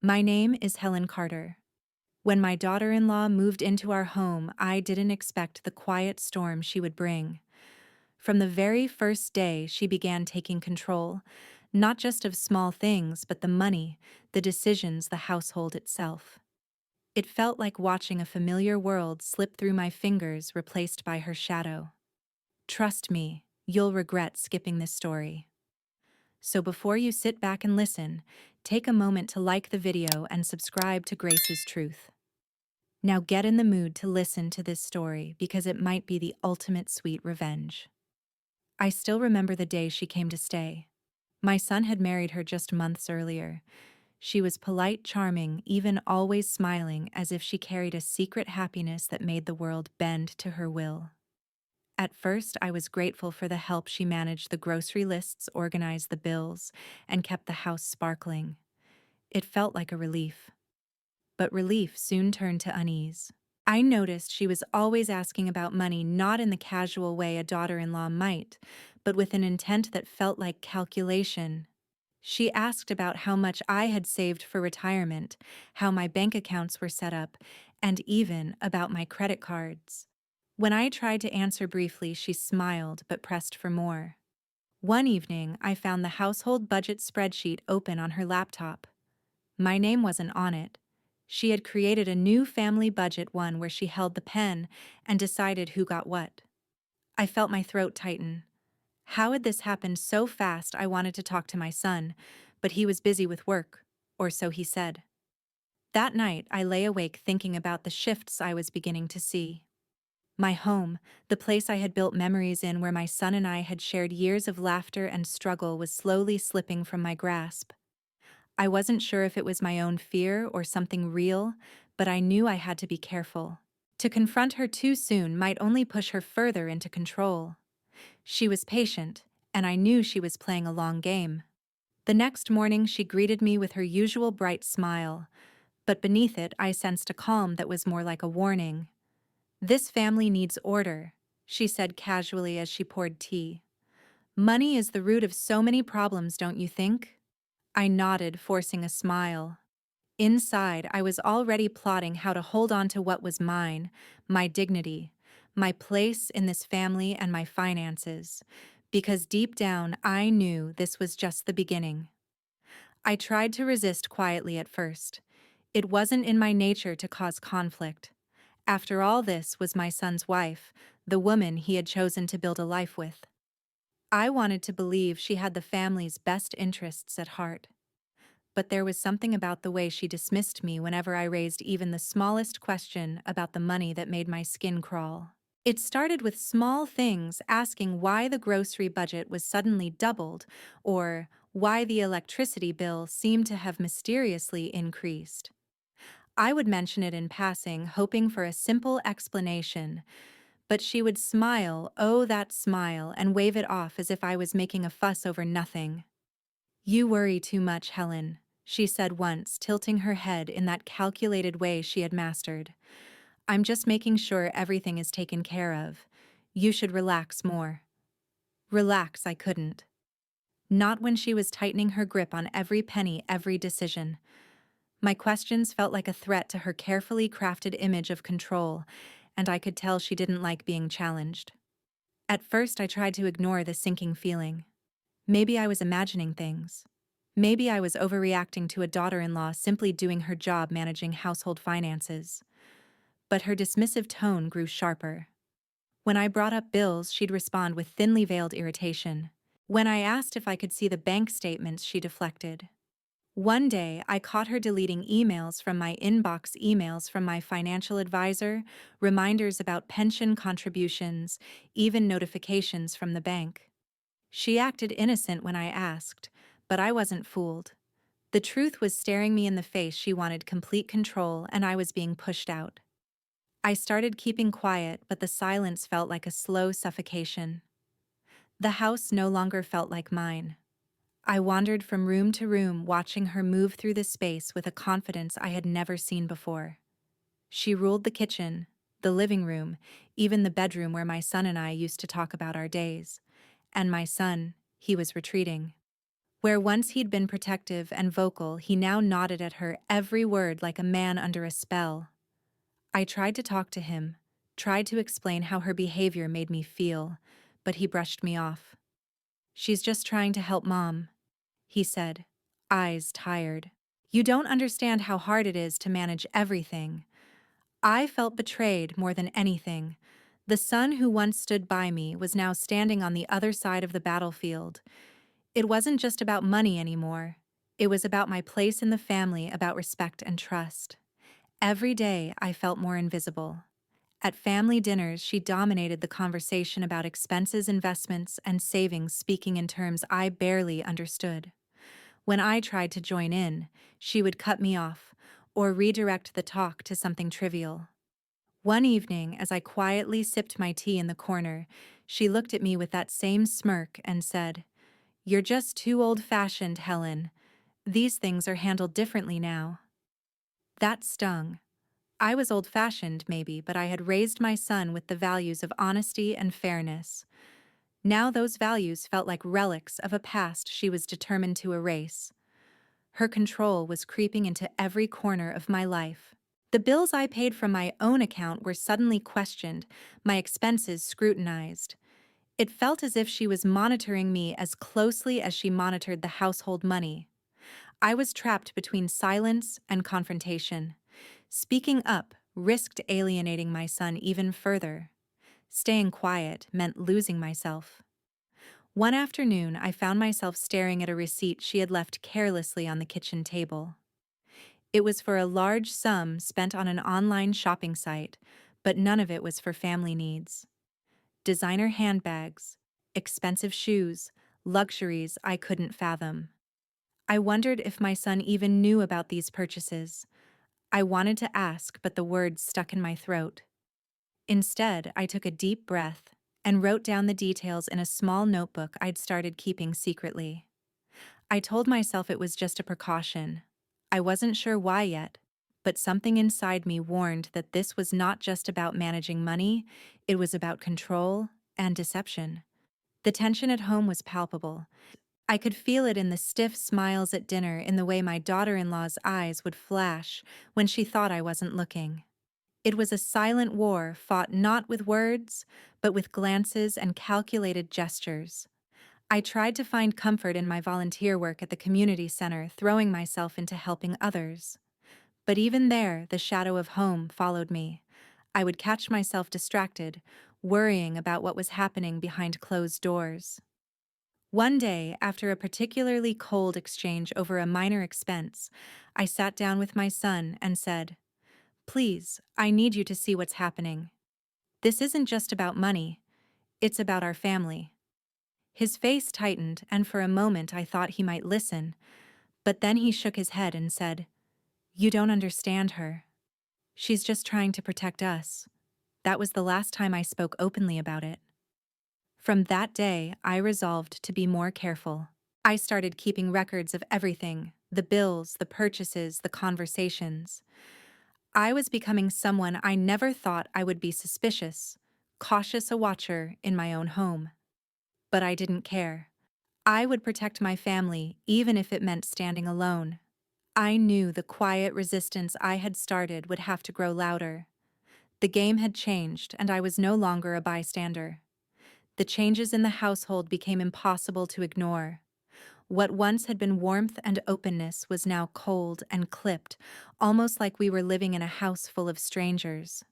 My name is Helen Carter. When my daughter-in-law moved into our home, I didn't expect the quiet storm she would bring. From the very first day, she began taking control, not just of small things, but the money, the decisions, the household itself. It felt like watching a familiar world slip through my fingers, replaced by her shadow. Trust me, you'll regret skipping this story. So before you sit back and listen, take a moment to like the video and subscribe to Grace's Truth. Now get in the mood to listen to this story because it might be the ultimate sweet revenge. I still remember the day she came to stay. My son had married her just months earlier. She was polite, charming, even always smiling, as if she carried a secret happiness that made the world bend to her will. At first, I was grateful for the help. She managed the grocery lists, organized the bills, and kept the house sparkling. It felt like a relief. But relief soon turned to unease. I noticed she was always asking about money, not in the casual way a daughter-in-law might, but with an intent that felt like calculation. She asked about how much I had saved for retirement, how my bank accounts were set up, and even about my credit cards. When I tried to answer briefly, she smiled but pressed for more. One evening, I found the household budget spreadsheet open on her laptop. My name wasn't on it. She had created a new family budget, one where she held the pen and decided who got what. I felt my throat tighten. How had this happened so fast? I wanted to talk to my son, but he was busy with work, or so he said. That night, I lay awake thinking about the shifts I was beginning to see. My home, the place I had built memories in, where my son and I had shared years of laughter and struggle, was slowly slipping from my grasp. I wasn't sure if it was my own fear or something real, but I knew I had to be careful. To confront her too soon might only push her further into control. She was patient, and I knew she was playing a long game. The next morning, she greeted me with her usual bright smile, but beneath it, I sensed a calm that was more like a warning. "This family needs order," she said casually as she poured tea. "Money is the root of so many problems, don't you think?" I nodded, forcing a smile. Inside, I was already plotting how to hold on to what was mine, my dignity, my place in this family, and my finances, because deep down I knew this was just the beginning. I tried to resist quietly at first. It wasn't in my nature to cause conflict. After all, this was my son's wife, the woman he had chosen to build a life with. I wanted to believe she had the family's best interests at heart. But there was something about the way she dismissed me whenever I raised even the smallest question about the money that made my skin crawl. It started with small things, asking why the grocery budget was suddenly doubled, or why the electricity bill seemed to have mysteriously increased. I would mention it in passing, hoping for a simple explanation, but she would smile, oh that smile, and wave it off as if I was making a fuss over nothing. "You worry too much, Helen," she said once, tilting her head in that calculated way she had mastered. "I'm just making sure everything is taken care of. You should relax more." Relax, I couldn't. Not when she was tightening her grip on every penny, every decision. My questions felt like a threat to her carefully crafted image of control, and I could tell she didn't like being challenged. At first, I tried to ignore the sinking feeling. Maybe I was imagining things. Maybe I was overreacting to a daughter-in-law simply doing her job managing household finances. But her dismissive tone grew sharper. When I brought up bills, she'd respond with thinly veiled irritation. When I asked if I could see the bank statements, she deflected. One day, I caught her deleting emails from my inbox, emails from my financial advisor, reminders about pension contributions, even notifications from the bank. She acted innocent when I asked, but I wasn't fooled. The truth was staring me in the face. She wanted complete control, and I was being pushed out. I started keeping quiet, but the silence felt like a slow suffocation. The house no longer felt like mine. I wandered from room to room, watching her move through the space with a confidence I had never seen before. She ruled the kitchen, the living room, even the bedroom where my son and I used to talk about our days. And my son, he was retreating. Where once he'd been protective and vocal, he now nodded at her every word like a man under a spell. I tried to talk to him, tried to explain how her behavior made me feel, but he brushed me off. "She's just trying to help Mom," he said, eyes tired. "You don't understand how hard it is to manage everything." I felt betrayed more than anything. The son who once stood by me was now standing on the other side of the battlefield. It wasn't just about money anymore. It was about my place in the family, about respect and trust. Every day, I felt more invisible. At family dinners, she dominated the conversation about expenses, investments, and savings, speaking in terms I barely understood. When I tried to join in, she would cut me off or redirect the talk to something trivial. One evening, as I quietly sipped my tea in the corner, she looked at me with that same smirk and said, "You're just too old-fashioned, Helen. These things are handled differently now." That stung. I was old-fashioned, maybe, but I had raised my son with the values of honesty and fairness. Now those values felt like relics of a past she was determined to erase. Her control was creeping into every corner of my life. The bills I paid from my own account were suddenly questioned, my expenses scrutinized. It felt as if she was monitoring me as closely as she monitored the household money. I was trapped between silence and confrontation. Speaking up risked alienating my son even further. Staying quiet meant losing myself. One afternoon, I found myself staring at a receipt she had left carelessly on the kitchen table. It was for a large sum spent on an online shopping site, but none of it was for family needs. Designer handbags, expensive shoes, luxuries I couldn't fathom. I wondered if my son even knew about these purchases. I wanted to ask, but the words stuck in my throat. Instead, I took a deep breath and wrote down the details in a small notebook I'd started keeping secretly. I told myself it was just a precaution. I wasn't sure why yet, but something inside me warned that this was not just about managing money, it was about control and deception. The tension at home was palpable. I could feel it in the stiff smiles at dinner, in the way my daughter-in-law's eyes would flash when she thought I wasn't looking. It was a silent war fought not with words, but with glances and calculated gestures. I tried to find comfort in my volunteer work at the community center, throwing myself into helping others. But even there, the shadow of home followed me. I would catch myself distracted, worrying about what was happening behind closed doors. One day, after a particularly cold exchange over a minor expense, I sat down with my son and said, "Please, I need you to see what's happening. This isn't just about money, it's about our family." His face tightened, and for a moment I thought he might listen, but then he shook his head and said, "You don't understand her. She's just trying to protect us." That was the last time I spoke openly about it. From that day, I resolved to be more careful. I started keeping records of everything: the bills, the purchases, the conversations. I was becoming someone I never thought I would be: suspicious, cautious, a watcher in my own home. But I didn't care. I would protect my family, even if it meant standing alone. I knew the quiet resistance I had started would have to grow louder. The game had changed, and I was no longer a bystander. The changes in the household became impossible to ignore. What once had been warmth and openness was now cold and clipped, almost like we were living in a house full of strangers.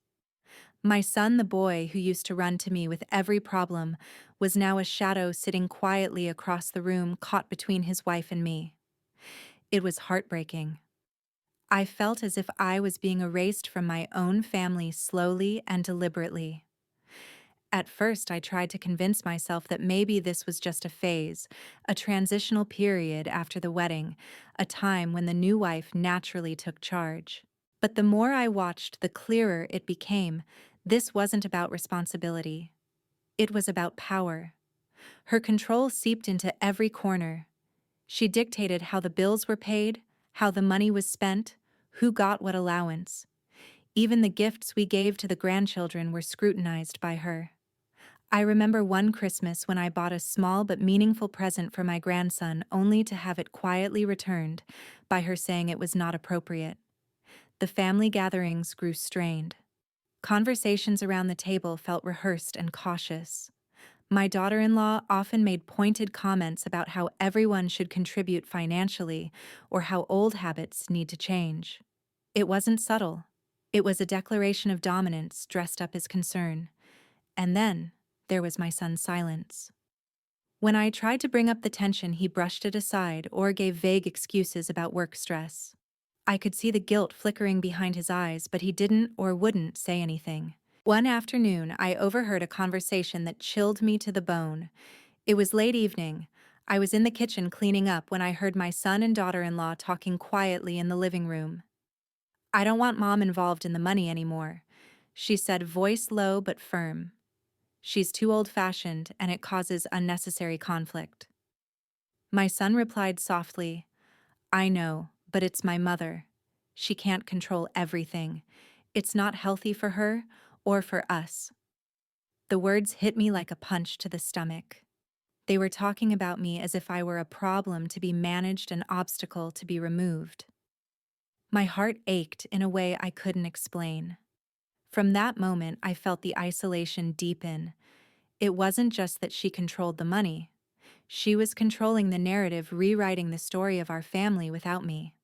My son, the boy who used to run to me with every problem, was now a shadow sitting quietly across the room, caught between his wife and me. It was heartbreaking. I felt as if I was being erased from my own family slowly and deliberately. At first, I tried to convince myself that maybe this was just a phase, a transitional period after the wedding, a time when the new wife naturally took charge. But the more I watched, the clearer it became. This wasn't about responsibility. It was about power. Her control seeped into every corner. She dictated how the bills were paid, how the money was spent, who got what allowance. Even the gifts we gave to the grandchildren were scrutinized by her. I remember one Christmas when I bought a small but meaningful present for my grandson only to have it quietly returned by her saying it was not appropriate. The family gatherings grew strained. Conversations around the table felt rehearsed and cautious. My daughter-in-law often made pointed comments about how everyone should contribute financially or how old habits need to change. It wasn't subtle. It was a declaration of dominance dressed up as concern. And then there was my son's silence. When I tried to bring up the tension, he brushed it aside or gave vague excuses about work stress. I could see the guilt flickering behind his eyes, but he didn't or wouldn't say anything. One afternoon, I overheard a conversation that chilled me to the bone. It was late evening. I was in the kitchen cleaning up when I heard my son and daughter-in-law talking quietly in the living room. "I don't want mom involved in the money anymore," she said, voice low but firm. "She's too old-fashioned and it causes unnecessary conflict." My son replied softly, "I know, but it's my mother. She can't control everything. It's not healthy for her or for us." The words hit me like a punch to the stomach. They were talking about me as if I were a problem to be managed, an obstacle to be removed. My heart ached in a way I couldn't explain. From that moment, I felt the isolation deepen. It wasn't just that she controlled the money. She was controlling the narrative, rewriting the story of our family without me.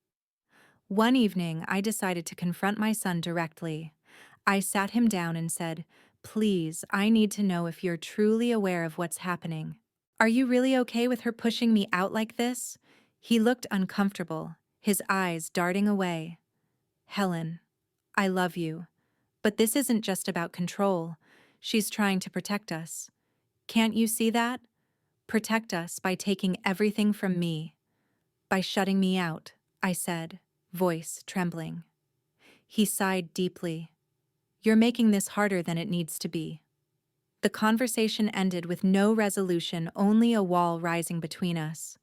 One evening, I decided to confront my son directly. I sat him down and said, "Please, I need to know if you're truly aware of what's happening. Are you really okay with her pushing me out like this?" He looked uncomfortable, his eyes darting away. "Helen, I love you, but this isn't just about control. She's trying to protect us. Can't you see that? Protect us by taking everything from me, by shutting me out," I said, voice trembling. He sighed deeply. "You're making this harder than it needs to be." The conversation ended with no resolution, only a wall rising between us.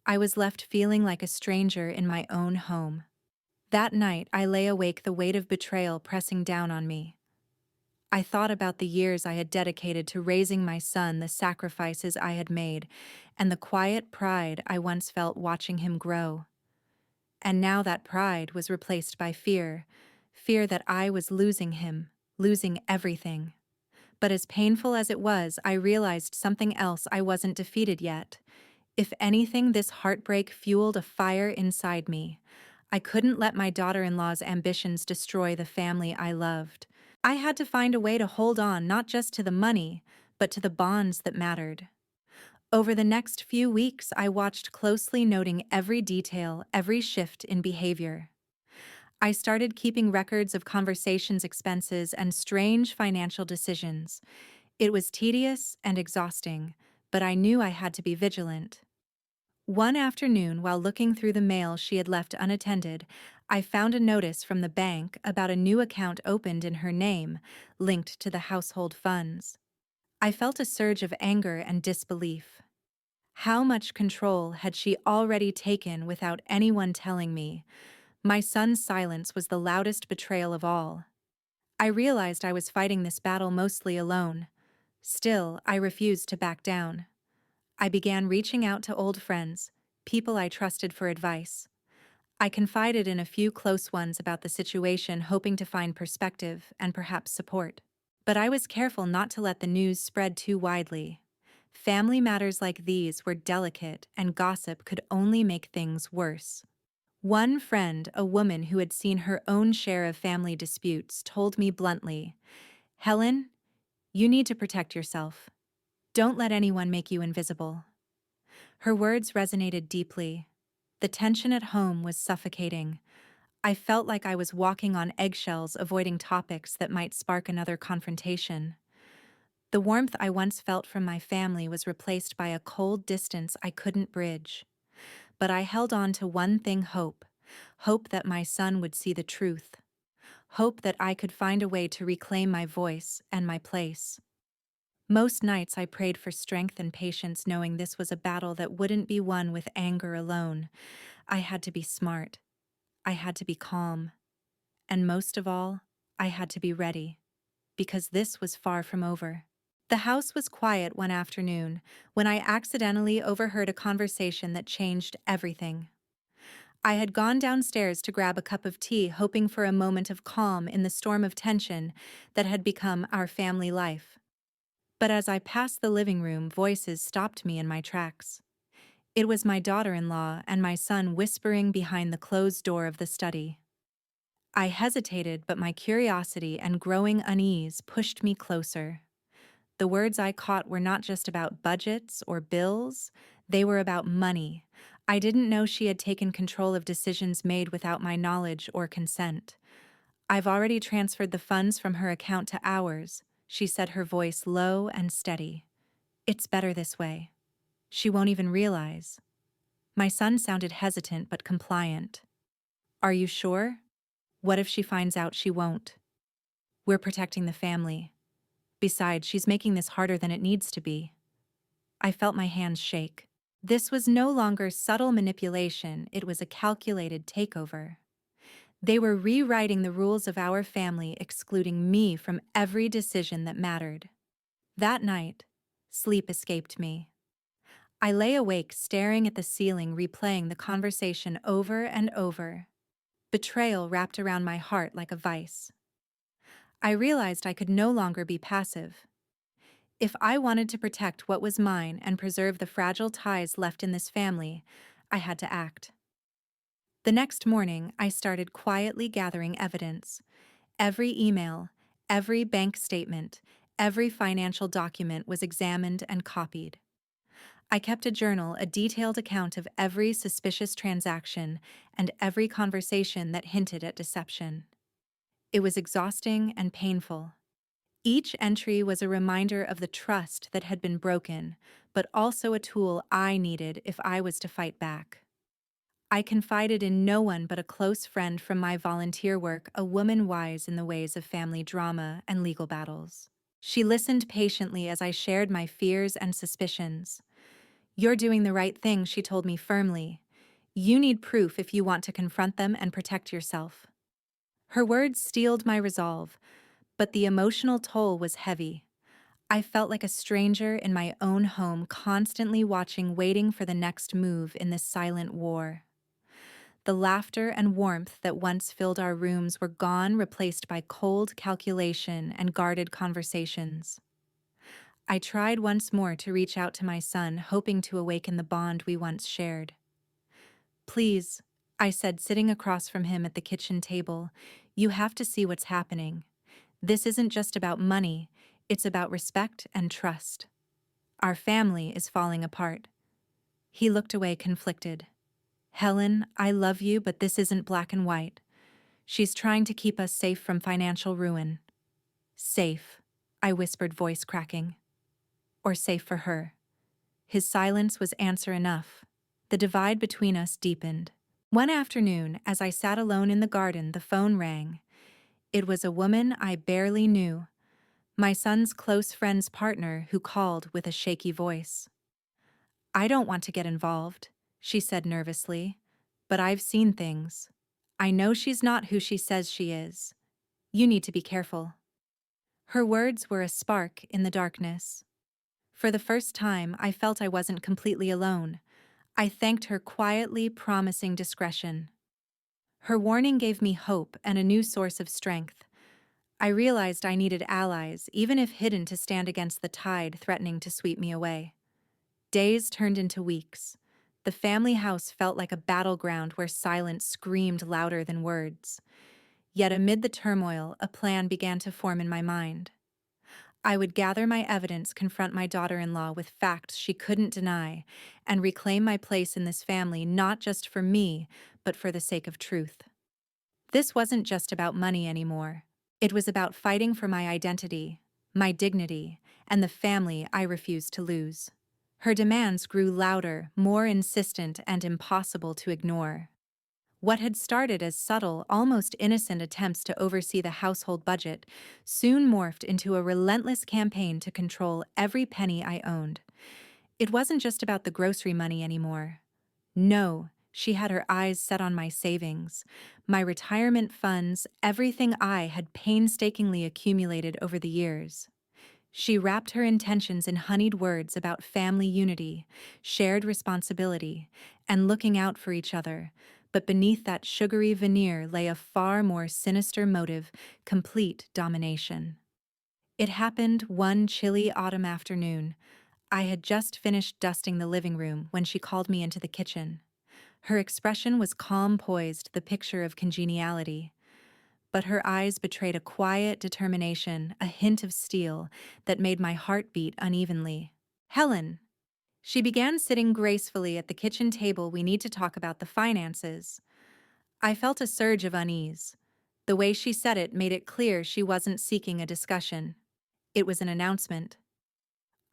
I was left feeling like a stranger in my own home. That night, I lay awake, the weight of betrayal pressing down on me. I thought about the years I had dedicated to raising my son, the sacrifices I had made, and the quiet pride I once felt watching him grow. And now that pride was replaced by fear, fear that I was losing him, losing everything. But as painful as it was, I realized something else: I wasn't defeated yet. If anything, this heartbreak fueled a fire inside me. I couldn't let my daughter-in-law's ambitions destroy the family I loved. I had to find a way to hold on, not just to the money, but to the bonds that mattered. Over the next few weeks, I watched closely, noting every detail, every shift in behavior. I started keeping records of conversations, expenses, and strange financial decisions. It was tedious and exhausting, but I knew I had to be vigilant. One afternoon, while looking through the mail she had left unattended, I found a notice from the bank about a new account opened in her name, linked to the household funds. I felt a surge of anger and disbelief. How much control had she already taken without anyone telling me? My son's silence was the loudest betrayal of all. I realized I was fighting this battle mostly alone. Still, I refused to back down. I began reaching out to old friends, people I trusted, for advice. I confided in a few close ones about the situation, hoping to find perspective and perhaps support. But I was careful not to let the news spread too widely. Family matters like these were delicate, and gossip could only make things worse. One friend, a woman who had seen her own share of family disputes, told me bluntly, "Helen, you need to protect yourself. Don't let anyone make you invisible." Her words resonated deeply. The tension at home was suffocating. I felt like I was walking on eggshells, avoiding topics that might spark another confrontation. The warmth I once felt from my family was replaced by a cold distance I couldn't bridge. But I held on to one thing: hope. Hope that my son would see the truth. Hope that I could find a way to reclaim my voice and my place. Most nights I prayed for strength and patience, knowing this was a battle that wouldn't be won with anger alone. I had to be smart. I had to be calm. And most of all, I had to be ready. Because this was far from over. The house was quiet one afternoon when I accidentally overheard a conversation that changed everything. I had gone downstairs to grab a cup of tea, hoping for a moment of calm in the storm of tension that had become our family life. But as I passed the living room, voices stopped me in my tracks. It was my daughter-in-law and my son whispering behind the closed door of the study. I hesitated, but my curiosity and growing unease pushed me closer. The words I caught were not just about budgets or bills, they were about money. I didn't know she had taken control of decisions made without my knowledge or consent. "I've already transferred the funds from her account to ours," she said, her voice low and steady. "It's better this way. She won't even realize." My son sounded hesitant but compliant. "Are you sure? What if she finds out?" "She won't. We're protecting the family. Besides, she's making this harder than it needs to be." I felt my hands shake. This was no longer subtle manipulation, it was a calculated takeover. They were rewriting the rules of our family, excluding me from every decision that mattered. That night, sleep escaped me. I lay awake staring at the ceiling, replaying the conversation over and over. Betrayal wrapped around my heart like a vice. I realized I could no longer be passive. If I wanted to protect what was mine and preserve the fragile ties left in this family, I had to act. The next morning, I started quietly gathering evidence. Every email, every bank statement, every financial document was examined and copied. I kept a journal, a detailed account of every suspicious transaction and every conversation that hinted at deception. It was exhausting and painful. Each entry was a reminder of the trust that had been broken, but also a tool I needed if I was to fight back. I confided in no one but a close friend from my volunteer work, a woman wise in the ways of family drama and legal battles. She listened patiently as I shared my fears and suspicions. "You're doing the right thing," she told me firmly. "You need proof if you want to confront them and protect yourself." Her words steeled my resolve, but the emotional toll was heavy. I felt like a stranger in my own home, constantly watching, waiting for the next move in this silent war. The laughter and warmth that once filled our rooms were gone, replaced by cold calculation and guarded conversations. I tried once more to reach out to my son, hoping to awaken the bond we once shared. "Please," I said, sitting across from him at the kitchen table, "you have to see what's happening. This isn't just about money, it's about respect and trust. Our family is falling apart." He looked away, conflicted. "Helen, I love you, but this isn't black and white. She's trying to keep us safe from financial ruin." "Safe," I whispered, voice cracking. "Or safe for her?" His silence was answer enough. The divide between us deepened. One afternoon, as I sat alone in the garden, the phone rang. It was a woman I barely knew, my son's close friend's partner, who called with a shaky voice. "I don't want to get involved," she said nervously, "but I've seen things. I know she's not who she says she is. You need to be careful." Her words were a spark in the darkness. For the first time, I felt I wasn't completely alone. I thanked her quietly, promising discretion. Her warning gave me hope and a new source of strength. I realized I needed allies, even if hidden, to stand against the tide threatening to sweep me away. Days turned into weeks. The family house felt like a battleground where silence screamed louder than words. Yet amid the turmoil, a plan began to form in my mind. I would gather my evidence, confront my daughter-in-law with facts she couldn't deny, and reclaim my place in this family, not just for me, but for the sake of truth. This wasn't just about money anymore. It was about fighting for my identity, my dignity, and the family I refused to lose. Her demands grew louder, more insistent, and impossible to ignore. What had started as subtle, almost innocent attempts to oversee the household budget soon morphed into a relentless campaign to control every penny I owned. It wasn't just about the grocery money anymore. No, she had her eyes set on my savings, my retirement funds, everything I had painstakingly accumulated over the years. She wrapped her intentions in honeyed words about family unity, shared responsibility, and looking out for each other, but beneath that sugary veneer lay a far more sinister motive: complete domination. It happened one chilly autumn afternoon. I had just finished dusting the living room when she called me into the kitchen. Her expression was calm poised, the picture of congeniality, but her eyes betrayed a quiet determination, a hint of steel, that made my heart beat unevenly. "Helen." She began, sitting gracefully at the kitchen table. "We need to talk about the finances." I felt a surge of unease. The way she said it made it clear she wasn't seeking a discussion. It was an announcement.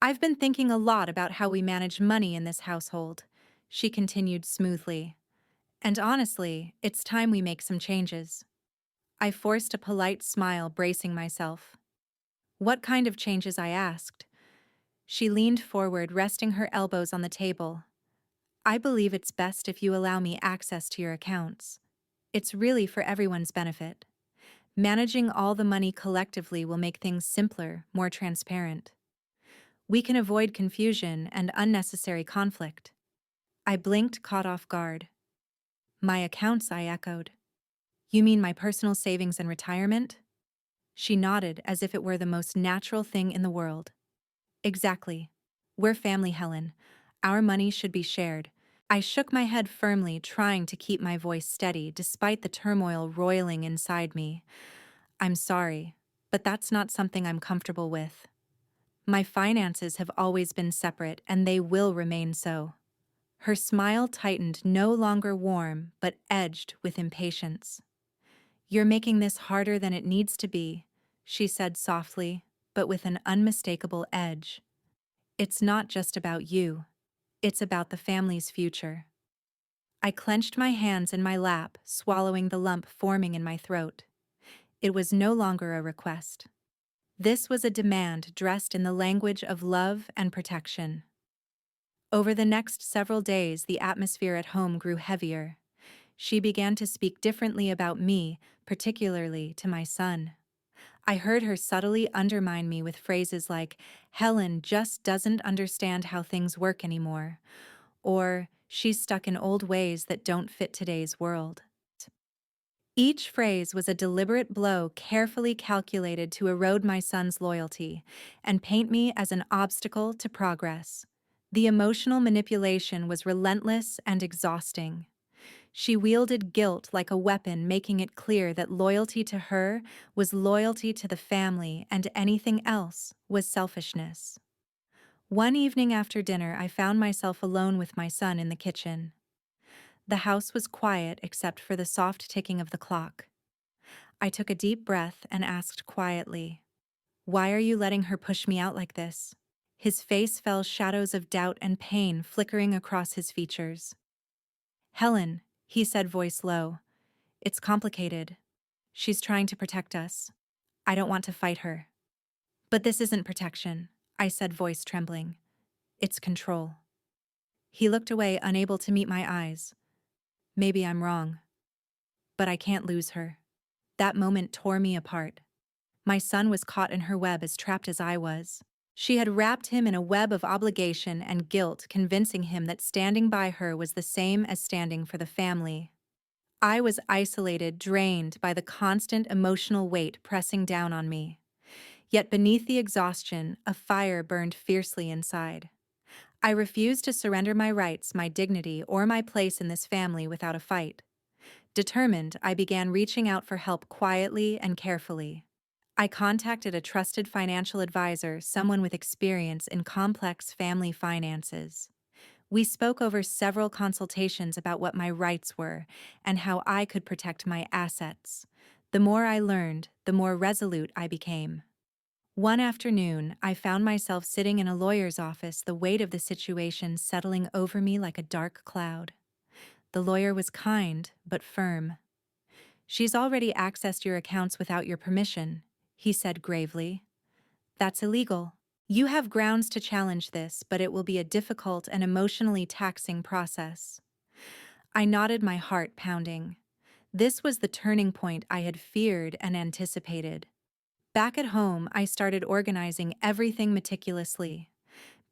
"I've been thinking a lot about how we manage money in this household," she continued smoothly. "And honestly, it's time we make some changes." I forced a polite smile, bracing myself. "What kind of changes?" I asked. She leaned forward, resting her elbows on the table. "I believe it's best if you allow me access to your accounts. It's really for everyone's benefit. Managing all the money collectively will make things simpler, more transparent. We can avoid confusion and unnecessary conflict." I blinked, caught off guard. "My accounts?" I echoed. "You mean my personal savings and retirement?" She nodded, as if it were the most natural thing in the world. "Exactly. We're family, Helen. Our money should be shared." I shook my head firmly, trying to keep my voice steady despite the turmoil roiling inside me. "I'm sorry, but that's not something I'm comfortable with. My finances have always been separate, and they will remain so." Her smile tightened, no longer warm, but edged with impatience. "You're making this harder than it needs to be," she said softly, but with an unmistakable edge. "It's not just about you. It's about the family's future." I clenched my hands in my lap, swallowing the lump forming in my throat. It was no longer a request. This was a demand dressed in the language of love and protection. Over the next several days, the atmosphere at home grew heavier. She began to speak differently about me, particularly to my son. I heard her subtly undermine me with phrases like, "Helen just doesn't understand how things work anymore," or "she's stuck in old ways that don't fit today's world." Each phrase was a deliberate blow, carefully calculated to erode my son's loyalty and paint me as an obstacle to progress. The emotional manipulation was relentless and exhausting. She wielded guilt like a weapon, making it clear that loyalty to her was loyalty to the family and anything else was selfishness. One evening after dinner, I found myself alone with my son in the kitchen. The house was quiet except for the soft ticking of the clock. I took a deep breath and asked quietly, "Why are you letting her push me out like this?" His face fell, shadows of doubt and pain flickering across his features. "Helen," he said, voice low, "it's complicated. She's trying to protect us. I don't want to fight her." "But this isn't protection," I said, voice trembling. "It's control." He looked away, unable to meet my eyes. "Maybe I'm wrong, but I can't lose her." That moment tore me apart. My son was caught in her web, as trapped as I was. She had wrapped him in a web of obligation and guilt, convincing him that standing by her was the same as standing for the family. I was isolated, drained by the constant emotional weight pressing down on me. Yet beneath the exhaustion, a fire burned fiercely inside. I refused to surrender my rights, my dignity, or my place in this family without a fight. Determined, I began reaching out for help quietly and carefully. I contacted a trusted financial advisor, someone with experience in complex family finances. We spoke over several consultations about what my rights were and how I could protect my assets. The more I learned, the more resolute I became. One afternoon, I found myself sitting in a lawyer's office, the weight of the situation settling over me like a dark cloud. The lawyer was kind, but firm. "She's already accessed your accounts without your permission," he said gravely. "That's illegal. You have grounds to challenge this, but it will be a difficult and emotionally taxing process." I nodded, my heart pounding. This was the turning point I had feared and anticipated. Back at home, I started organizing everything meticulously.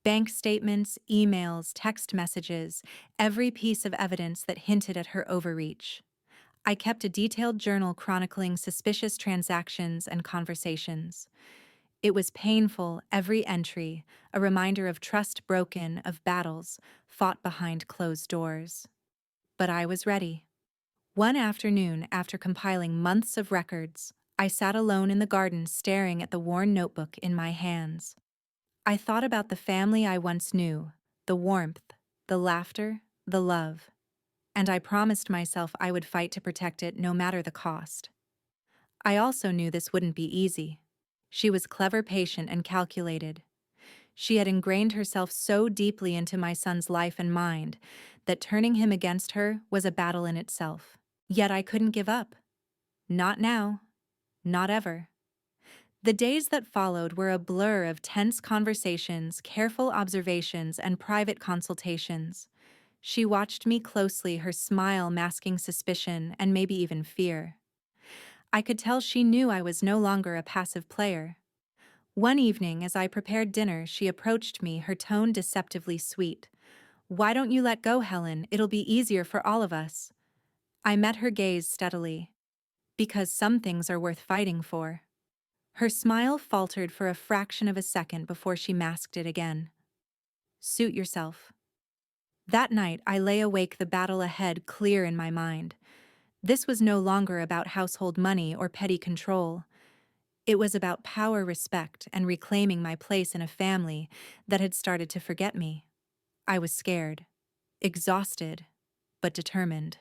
Bank statements, emails, text messages, every piece of evidence that hinted at her overreach. I kept a detailed journal chronicling suspicious transactions and conversations. It was painful, every entry, a reminder of trust broken, of battles fought behind closed doors. But I was ready. One afternoon, after compiling months of records, I sat alone in the garden staring at the worn notebook in my hands. I thought about the family I once knew, the warmth, the laughter, the love, and I promised myself I would fight to protect it no matter the cost. I also knew this wouldn't be easy. She was clever, patient, and calculated. She had ingrained herself so deeply into my son's life and mind that turning him against her was a battle in itself. Yet I couldn't give up. Not now. Not ever. The days that followed were a blur of tense conversations, careful observations, and private consultations. She watched me closely, her smile masking suspicion and maybe even fear. I could tell she knew I was no longer a passive player. One evening, as I prepared dinner, she approached me, her tone deceptively sweet. "Why don't you let go, Helen? It'll be easier for all of us." I met her gaze steadily. "Because some things are worth fighting for." Her smile faltered for a fraction of a second before she masked it again. "Suit yourself." That night, I lay awake, the battle ahead clear in my mind. This was no longer about household money or petty control. It was about power, respect, and reclaiming my place in a family that had started to forget me. I was scared, exhausted, but determined.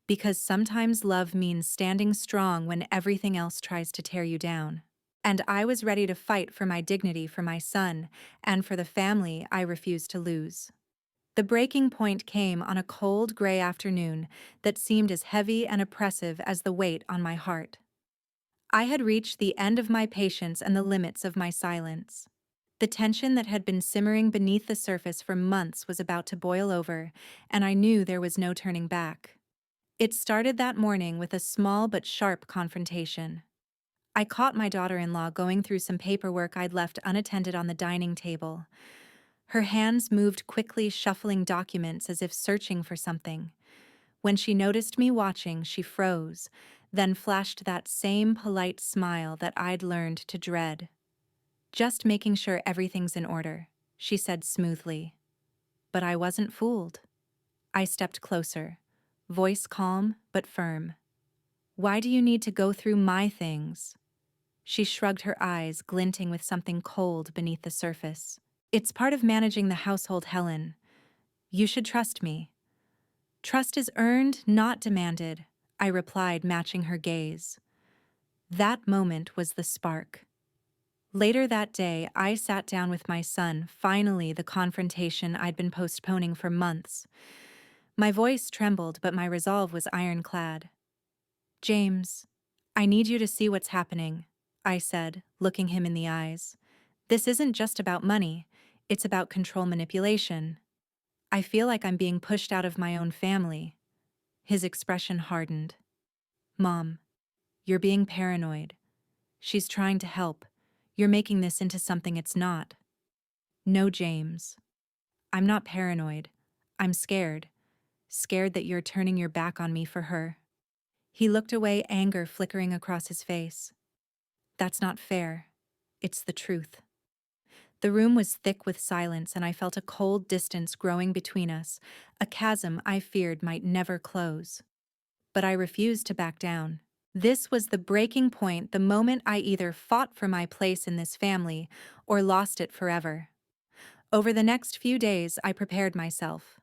Because sometimes love means standing strong when everything else tries to tear you down. And I was ready to fight for my dignity, for my son, and for the family I refused to lose. The breaking point came on a cold, gray afternoon that seemed as heavy and oppressive as the weight on my heart. I had reached the end of my patience and the limits of my silence. The tension that had been simmering beneath the surface for months was about to boil over, and I knew there was no turning back. It started that morning with a small but sharp confrontation. I caught my daughter-in-law going through some paperwork I'd left unattended on the dining table. Her hands moved quickly, shuffling documents as if searching for something. When she noticed me watching, she froze, then flashed that same polite smile that I'd learned to dread. "Just making sure everything's in order," she said smoothly. But I wasn't fooled. I stepped closer, voice calm but firm. "Why do you need to go through my things?" She shrugged her eyes, glinting with something cold beneath the surface. "It's part of managing the household, Helen. You should trust me." "Trust is earned, not demanded," I replied, matching her gaze. That moment was the spark. Later that day, I sat down with my son, finally the confrontation I'd been postponing for months. My voice trembled, but my resolve was ironclad. "James, I need you to see what's happening," I said, looking him in the eyes. "This isn't just about money, it's about control, manipulation. I feel like I'm being pushed out of my own family." His expression hardened. "Mom, you're being paranoid. She's trying to help. You're making this into something it's not." "No, James. I'm not paranoid. I'm scared. Scared that you're turning your back on me for her." He looked away, anger flickering across his face. "That's not fair. It's the truth." The room was thick with silence, and I felt a cold distance growing between us, a chasm I feared might never close. But I refused to back down. This was the breaking point, the moment I either fought for my place in this family or lost it forever. Over the next few days, I prepared myself.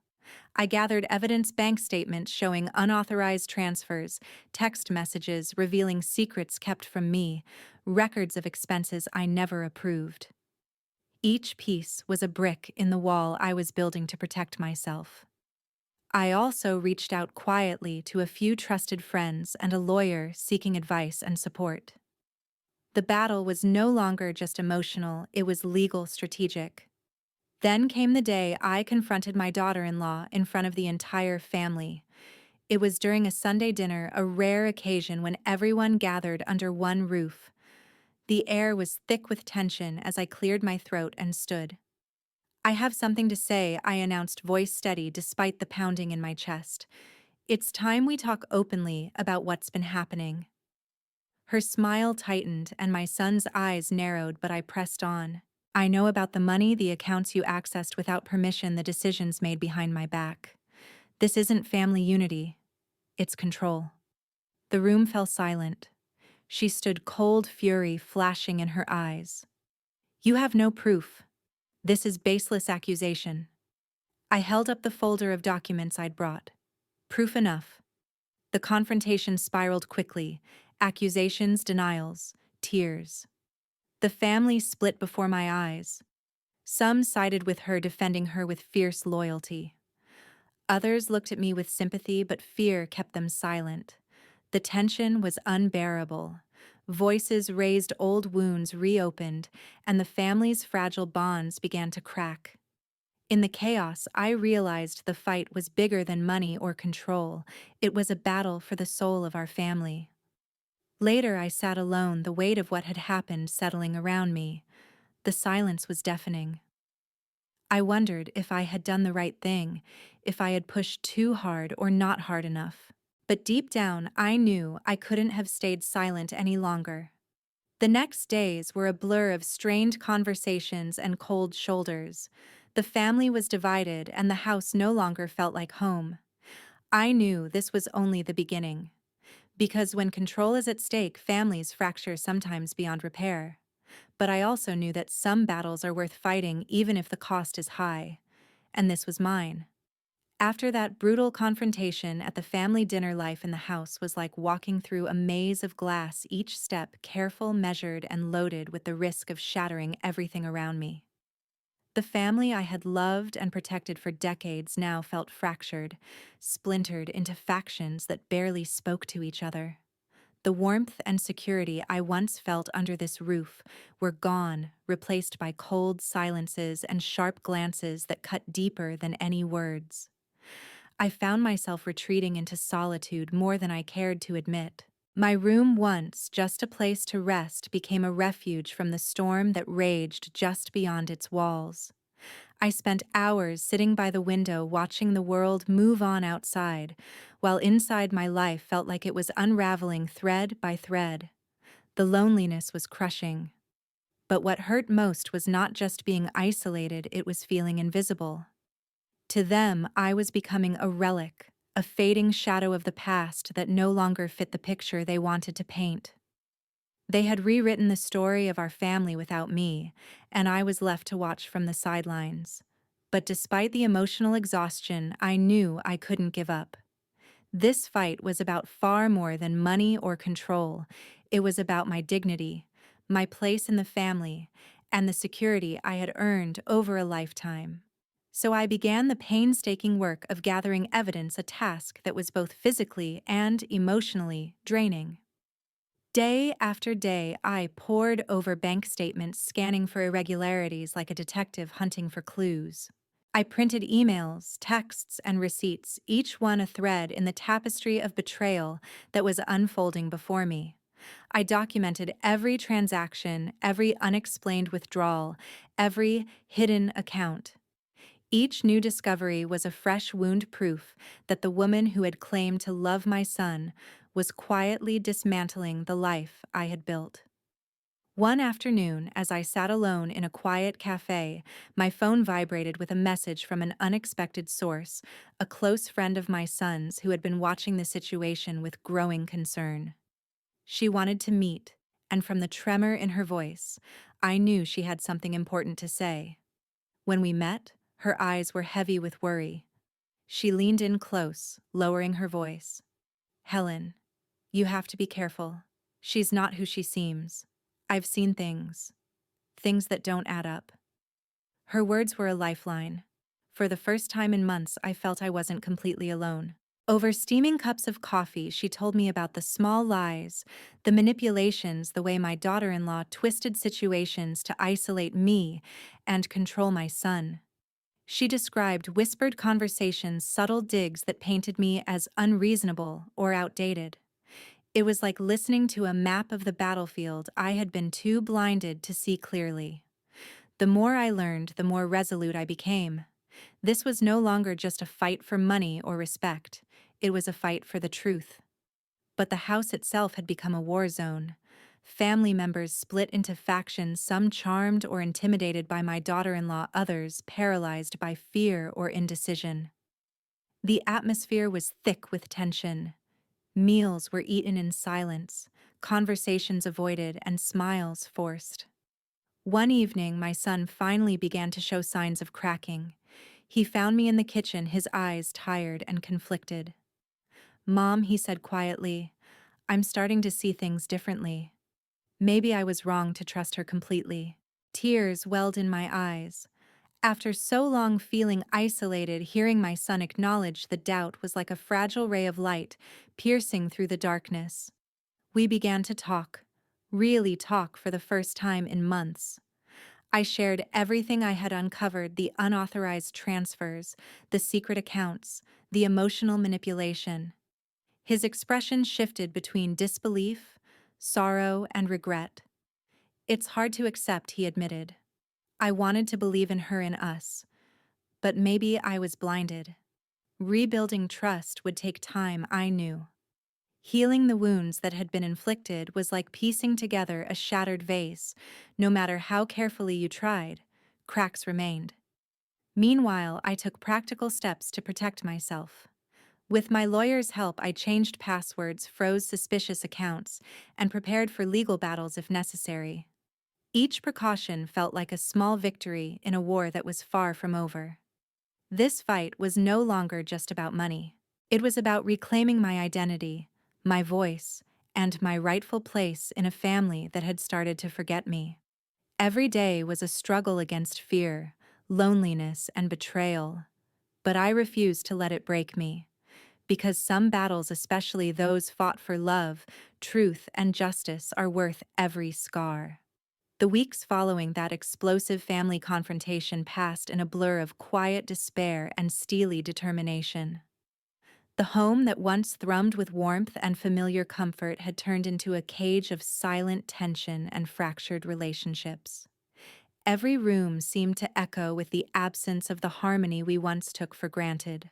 I gathered evidence, bank statements showing unauthorized transfers, text messages revealing secrets kept from me, records of expenses I never approved. Each piece was a brick in the wall I was building to protect myself. I also reached out quietly to a few trusted friends and a lawyer seeking advice and support. The battle was no longer just emotional, it was legal, strategic. Then came the day I confronted my daughter-in-law in front of the entire family. It was during a Sunday dinner, a rare occasion when everyone gathered under one roof. The air was thick with tension as I cleared my throat and stood. "I have something to say," I announced, voice steady despite the pounding in my chest. "It's time we talk openly about what's been happening." Her smile tightened and my son's eyes narrowed, but I pressed on. "I know about the money, the accounts you accessed without permission, the decisions made behind my back. This isn't family unity, it's control." The room fell silent. She stood, cold fury flashing in her eyes. "You have no proof. This is baseless accusation." I held up the folder of documents I'd brought. "Proof enough." The confrontation spiraled quickly: accusations, denials, tears. The family split before my eyes. Some sided with her, defending her with fierce loyalty. Others looked at me with sympathy, but fear kept them silent. The tension was unbearable. Voices raised, old wounds reopened, and the family's fragile bonds began to crack. In the chaos, I realized the fight was bigger than money or control. It was a battle for the soul of our family. Later, I sat alone, the weight of what had happened settling around me. The silence was deafening. I wondered if I had done the right thing, if I had pushed too hard or not hard enough. But deep down, I knew I couldn't have stayed silent any longer. The next days were a blur of strained conversations and cold shoulders. The family was divided, and the house no longer felt like home. I knew this was only the beginning. Because when control is at stake, families fracture sometimes beyond repair. But I also knew that some battles are worth fighting even if the cost is high. And this was mine. After that brutal confrontation at the family dinner, life in the house was like walking through a maze of glass, each step careful, measured, and loaded with the risk of shattering everything around me. The family I had loved and protected for decades now felt fractured, splintered into factions that barely spoke to each other. The warmth and security I once felt under this roof were gone, replaced by cold silences and sharp glances that cut deeper than any words. I found myself retreating into solitude more than I cared to admit. My room, once just a place to rest, became a refuge from the storm that raged just beyond its walls. I spent hours sitting by the window watching the world move on outside, while inside my life felt like it was unraveling thread by thread. The loneliness was crushing. But what hurt most was not just being isolated, it was feeling invisible. To them, I was becoming a relic, a fading shadow of the past that no longer fit the picture they wanted to paint. They had rewritten the story of our family without me, and I was left to watch from the sidelines. But despite the emotional exhaustion, I knew I couldn't give up. This fight was about far more than money or control. It was about my dignity, my place in the family, and the security I had earned over a lifetime. So I began the painstaking work of gathering evidence, a task that was both physically and emotionally draining. Day after day, I pored over bank statements, scanning for irregularities like a detective hunting for clues. I printed emails, texts, and receipts, each one a thread in the tapestry of betrayal that was unfolding before me. I documented every transaction, every unexplained withdrawal, every hidden account. Each new discovery was a fresh wound, proof that the woman who had claimed to love my son was quietly dismantling the life I had built. One afternoon, as I sat alone in a quiet cafe, my phone vibrated with a message from an unexpected source, a close friend of my son's who had been watching the situation with growing concern. She wanted to meet, and from the tremor in her voice, I knew she had something important to say. When we met, her eyes were heavy with worry. She leaned in close, lowering her voice. "Helen, you have to be careful. She's not who she seems. I've seen things that don't add up." Her words were a lifeline. For the first time in months, I felt I wasn't completely alone. Over steaming cups of coffee, she told me about the small lies, the manipulations, the way my daughter-in-law twisted situations to isolate me and control my son. She described whispered conversations, subtle digs that painted me as unreasonable or outdated. It was like listening to a map of the battlefield I had been too blinded to see clearly. The more I learned, the more resolute I became. This was no longer just a fight for money or respect, it was a fight for the truth. But the house itself had become a war zone. Family members split into factions, some charmed or intimidated by my daughter-in-law, others paralyzed by fear or indecision. The atmosphere was thick with tension. Meals were eaten in silence, conversations avoided, and smiles forced. One evening, my son finally began to show signs of cracking. He found me in the kitchen, his eyes tired and conflicted. "Mom," he said quietly, "I'm starting to see things differently. Maybe I was wrong to trust her completely." Tears welled in my eyes. After so long feeling isolated, hearing my son acknowledge the doubt was like a fragile ray of light piercing through the darkness. We began to talk, really talk for the first time in months. I shared everything I had uncovered: the unauthorized transfers, the secret accounts, the emotional manipulation. His expression shifted between disbelief, sorrow, and regret. "It's hard to accept," he admitted. "I wanted to believe in her and us, but maybe I was blinded." Rebuilding trust would take time, I knew. Healing the wounds that had been inflicted was like piecing together a shattered vase. No matter how carefully you tried, cracks remained. Meanwhile, I took practical steps to protect myself. With my lawyer's help, I changed passwords, froze suspicious accounts, and prepared for legal battles if necessary. Each precaution felt like a small victory in a war that was far from over. This fight was no longer just about money. It was about reclaiming my identity, my voice, and my rightful place in a family that had started to forget me. Every day was a struggle against fear, loneliness, and betrayal. But I refused to let it break me, because some battles, especially those fought for love, truth, and justice, are worth every scar. The weeks following that explosive family confrontation passed in a blur of quiet despair and steely determination. The home that once thrummed with warmth and familiar comfort had turned into a cage of silent tension and fractured relationships. Every room seemed to echo with the absence of the harmony we once took for granted.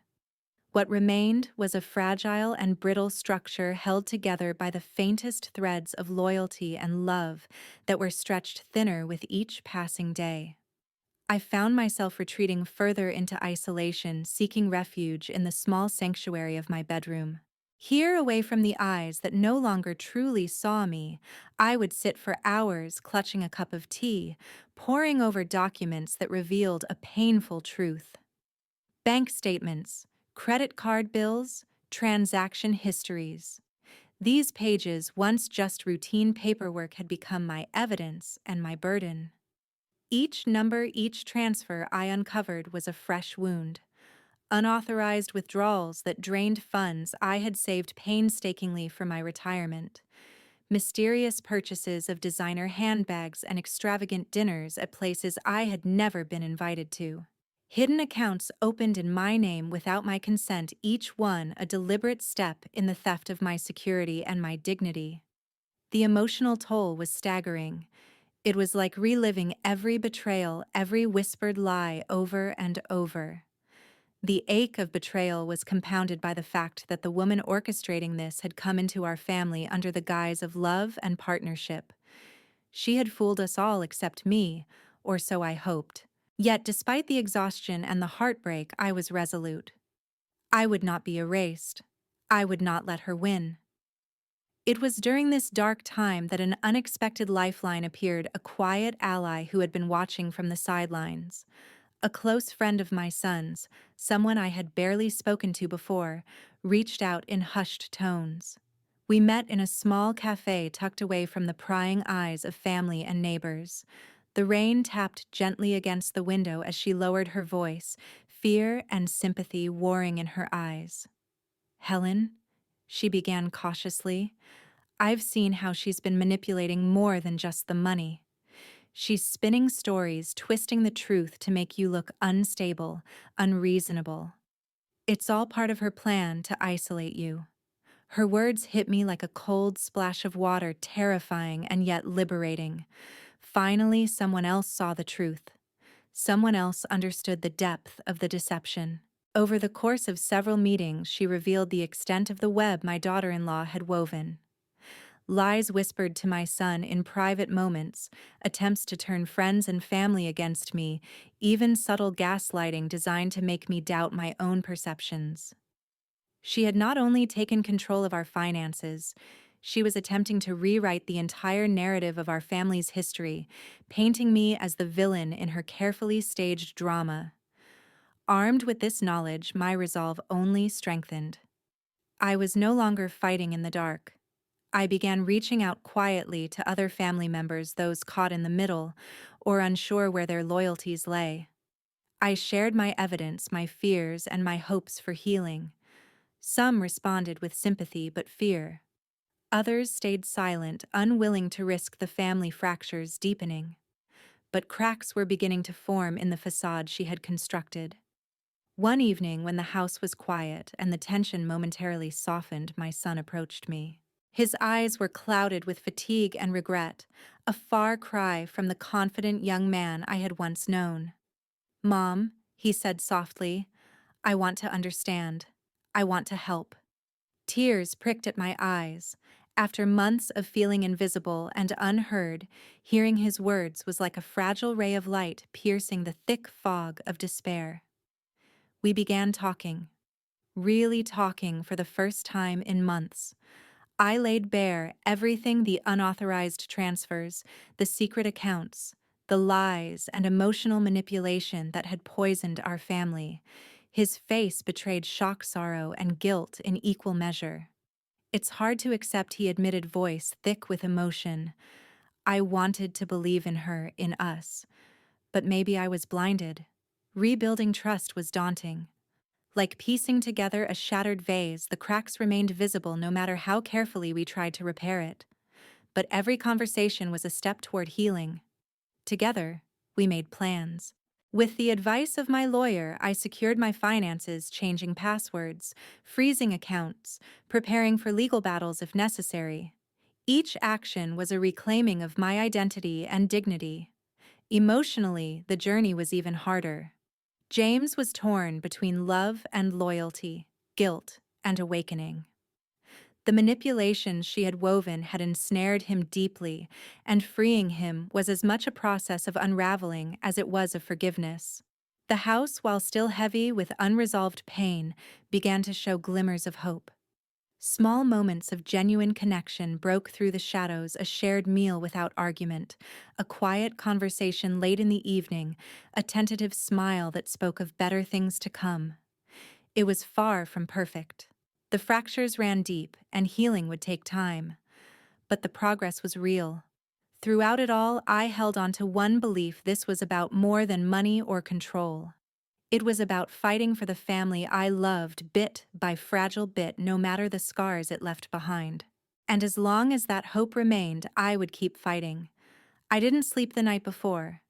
What remained was a fragile and brittle structure held together by the faintest threads of loyalty and love that were stretched thinner with each passing day. I found myself retreating further into isolation, seeking refuge in the small sanctuary of my bedroom. Here, away from the eyes that no longer truly saw me, I would sit for hours clutching a cup of tea, poring over documents that revealed a painful truth. Bank statements, credit card bills, transaction histories. These pages, once just routine paperwork, had become my evidence and my burden. Each number, each transfer I uncovered was a fresh wound. Unauthorized withdrawals that drained funds I had saved painstakingly for my retirement. Mysterious purchases of designer handbags and extravagant dinners at places I had never been invited to. Hidden accounts opened in my name without my consent, each one a deliberate step in the theft of my security and my dignity. The emotional toll was staggering. It was like reliving every betrayal, every whispered lie over and over. The ache of betrayal was compounded by the fact that the woman orchestrating this had come into our family under the guise of love and partnership. She had fooled us all except me, or so I hoped. Yet, despite the exhaustion and the heartbreak, I was resolute. I would not be erased. I would not let her win. It was during this dark time that an unexpected lifeline appeared, a quiet ally who had been watching from the sidelines. A close friend of my son's, someone I had barely spoken to before, reached out in hushed tones. We met in a small cafe tucked away from the prying eyes of family and neighbors. The rain tapped gently against the window as she lowered her voice, fear and sympathy warring in her eyes. "Helen," she began cautiously, "I've seen how she's been manipulating more than just the money. She's spinning stories, twisting the truth to make you look unstable, unreasonable. It's all part of her plan to isolate you. Her words hit me like a cold splash of water, terrifying and yet liberating. Finally, someone else saw the truth. Someone else understood the depth of the deception. Over the course of several meetings, she revealed the extent of the web my daughter-in-law had woven. Lies whispered to my son in private moments, attempts to turn friends and family against me, even subtle gaslighting designed to make me doubt my own perceptions. She had not only taken control of our finances, she was attempting to rewrite the entire narrative of our family's history, painting me as the villain in her carefully staged drama. Armed with this knowledge, my resolve only strengthened. I was no longer fighting in the dark. I began reaching out quietly to other family members, those caught in the middle or unsure where their loyalties lay. I shared my evidence, my fears, and my hopes for healing. Some responded with sympathy but fear. Others stayed silent, unwilling to risk the family fractures deepening. But cracks were beginning to form in the facade she had constructed. One evening, when the house was quiet and the tension momentarily softened, my son approached me. His eyes were clouded with fatigue and regret, a far cry from the confident young man I had once known. "Mom," he said softly, "I want to understand. I want to help." Tears pricked at my eyes. After months of feeling invisible and unheard, hearing his words was like a fragile ray of light piercing the thick fog of despair. We began talking, really talking for the first time in months. I laid bare everything: the unauthorized transfers, the secret accounts, the lies and emotional manipulation that had poisoned our family. His face betrayed shock, sorrow, and guilt in equal measure. "It's hard to accept," he admitted, voice thick with emotion. "I wanted to believe in her, in us. But maybe I was blinded." Rebuilding trust was daunting. Like piecing together a shattered vase, the cracks remained visible no matter how carefully we tried to repair it. But every conversation was a step toward healing. Together, we made plans. With the advice of my lawyer, I secured my finances, changing passwords, freezing accounts, preparing for legal battles if necessary. Each action was a reclaiming of my identity and dignity. Emotionally, the journey was even harder. James was torn between love and loyalty, guilt and awakening. The manipulations she had woven had ensnared him deeply, and freeing him was as much a process of unraveling as it was of forgiveness. The house, while still heavy with unresolved pain, began to show glimmers of hope. Small moments of genuine connection broke through the shadows: a shared meal without argument, a quiet conversation late in the evening, a tentative smile that spoke of better things to come. It was far from perfect. The fractures ran deep, and healing would take time. But the progress was real. Throughout it all, I held on to one belief: this was about more than money or control. It was about fighting for the family I loved, bit by fragile bit, no matter the scars it left behind. And as long as that hope remained, I would keep fighting. I didn't sleep the night before.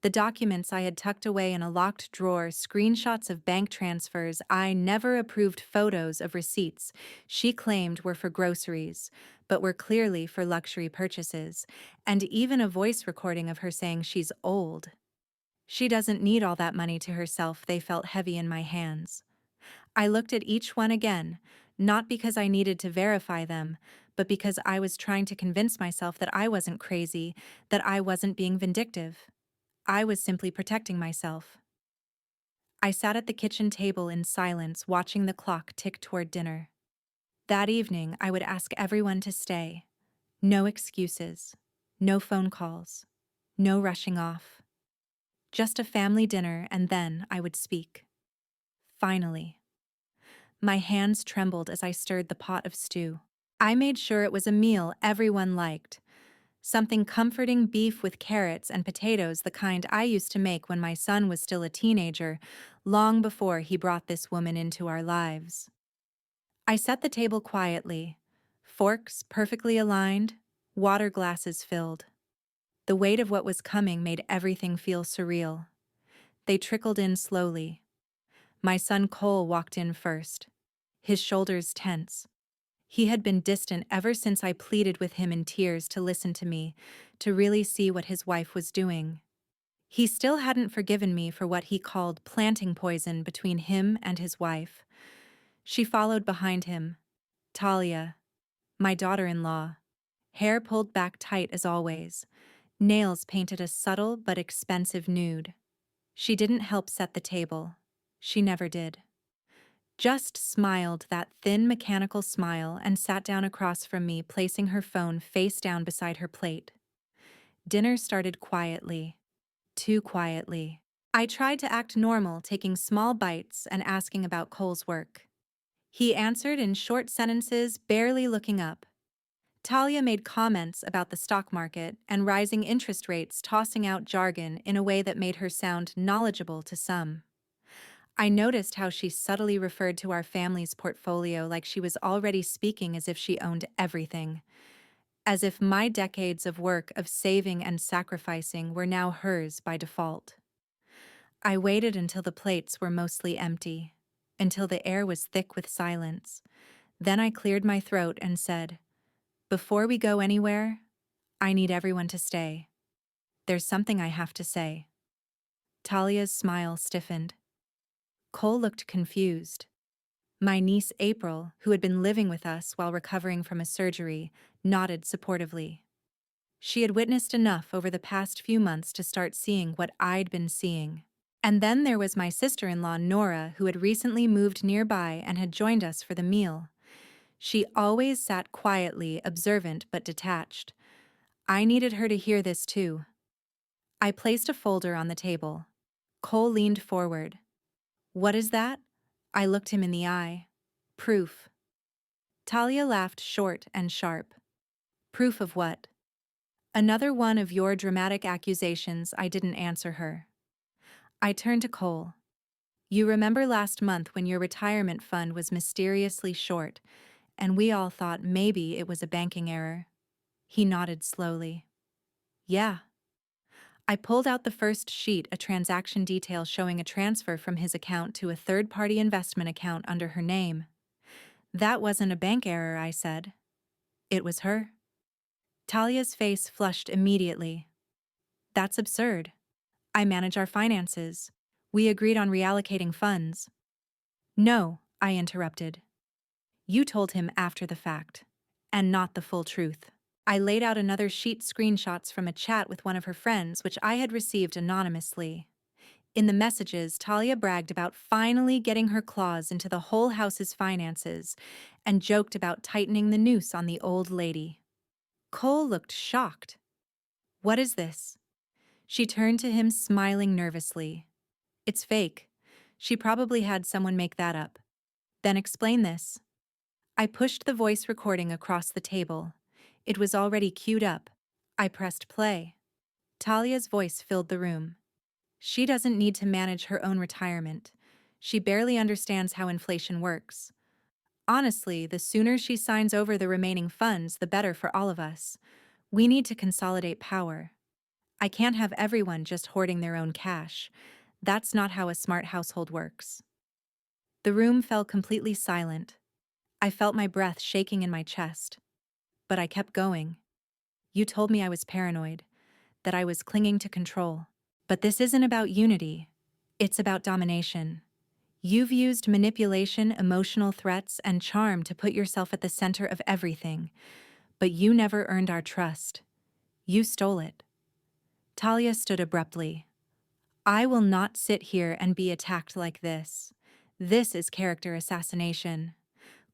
The documents I had tucked away in a locked drawer, screenshots of bank transfers I never approved, photos of receipts she claimed were for groceries, but were clearly for luxury purchases, and even a voice recording of her saying she's old. She doesn't need all that money to herself. They felt heavy in my hands. I looked at each one again, not because I needed to verify them, but because I was trying to convince myself that I wasn't crazy, that I wasn't being vindictive. I was simply protecting myself. I sat at the kitchen table in silence, watching the clock tick toward dinner. That evening, I would ask everyone to stay. No excuses, no phone calls, no rushing off. Just a family dinner, and then I would speak. Finally. My hands trembled as I stirred the pot of stew. I made sure it was a meal everyone liked. Something comforting: beef with carrots and potatoes, the kind I used to make when my son was still a teenager, long before he brought this woman into our lives. I set the table quietly, forks perfectly aligned, water glasses filled. The weight of what was coming made everything feel surreal. They trickled in slowly. My son Cole walked in first, his shoulders tense, He had been distant ever since I pleaded with him in tears to listen to me, to really see what his wife was doing. He still hadn't forgiven me for what he called planting poison between him and his wife. She followed behind him. Talia, my daughter-in-law. Hair pulled back tight as always. Nails painted a subtle but expensive nude. She didn't help set the table. She never did. Just smiled that thin mechanical smile and sat down across from me, placing her phone face down beside her plate. Dinner started quietly. Too quietly. I tried to act normal, taking small bites and asking about Cole's work. He answered in short sentences, barely looking up. Talia made comments about the stock market and rising interest rates, tossing out jargon in a way that made her sound knowledgeable to some. I noticed how she subtly referred to our family's portfolio like she was already speaking as if she owned everything, as if my decades of work of saving and sacrificing were now hers by default. I waited until the plates were mostly empty, until the air was thick with silence. Then I cleared my throat and said, "Before we go anywhere, I need everyone to stay. There's something I have to say." Talia's smile stiffened. Cole looked confused. My niece April, who had been living with us while recovering from a surgery, nodded supportively. She had witnessed enough over the past few months to start seeing what I'd been seeing. And then there was my sister-in-law Nora, who had recently moved nearby and had joined us for the meal. She always sat quietly, observant but detached. I needed her to hear this too. I placed a folder on the table. Cole leaned forward. "What is that?" I looked him in the eye. "Proof." Talia laughed short and sharp. "Proof of what?" "Another one of your dramatic accusations." I didn't answer her. I turned to Cole. "You remember last month when your retirement fund was mysteriously short, and we all thought maybe it was a banking error?" He nodded slowly. "Yeah." I pulled out the first sheet, a transaction detail showing a transfer from his account to a third-party investment account under her name. "That wasn't a bank error," I said. "It was her." Talia's face flushed immediately. "That's absurd. I manage our finances. We agreed on reallocating funds." "No," I interrupted. "You told him after the fact, and not the full truth." I laid out another sheet, screenshots from a chat with one of her friends, which I had received anonymously. In the messages, Talia bragged about finally getting her claws into the whole house's finances and joked about tightening the noose on the old lady. Cole looked shocked. "What is this?" She turned to him, smiling nervously. "It's fake. She probably had someone make that up." "Then explain this." I pushed the voice recording across the table. It was already queued up. I pressed play. Talia's voice filled the room. "She doesn't need to manage her own retirement. She barely understands how inflation works. Honestly, the sooner she signs over the remaining funds, the better for all of us. We need to consolidate power. I can't have everyone just hoarding their own cash. That's not how a smart household works." The room fell completely silent. I felt my breath shaking in my chest. But I kept going. "You told me I was paranoid, that I was clinging to control. But this isn't about unity. It's about domination. You've used manipulation, emotional threats, and charm to put yourself at the center of everything. But you never earned our trust. You stole it." Talia stood abruptly. "I will not sit here and be attacked like this. This is character assassination."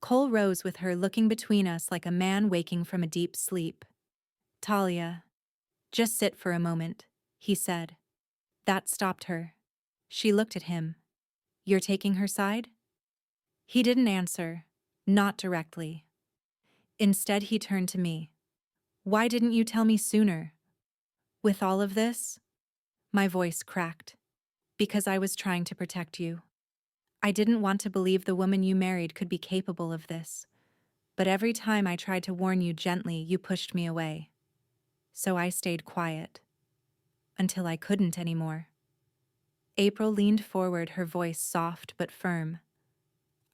Cole rose with her, looking between us like a man waking from a deep sleep. "Talia, just sit for a moment," he said. That stopped her. She looked at him. "You're taking her side?" He didn't answer, not directly. Instead, he turned to me. "Why didn't you tell me sooner?" "With all of this?" My voice cracked. "Because I was trying to protect you. I didn't want to believe the woman you married could be capable of this. But every time I tried to warn you gently, you pushed me away. So I stayed quiet. Until I couldn't anymore." April leaned forward, her voice soft but firm.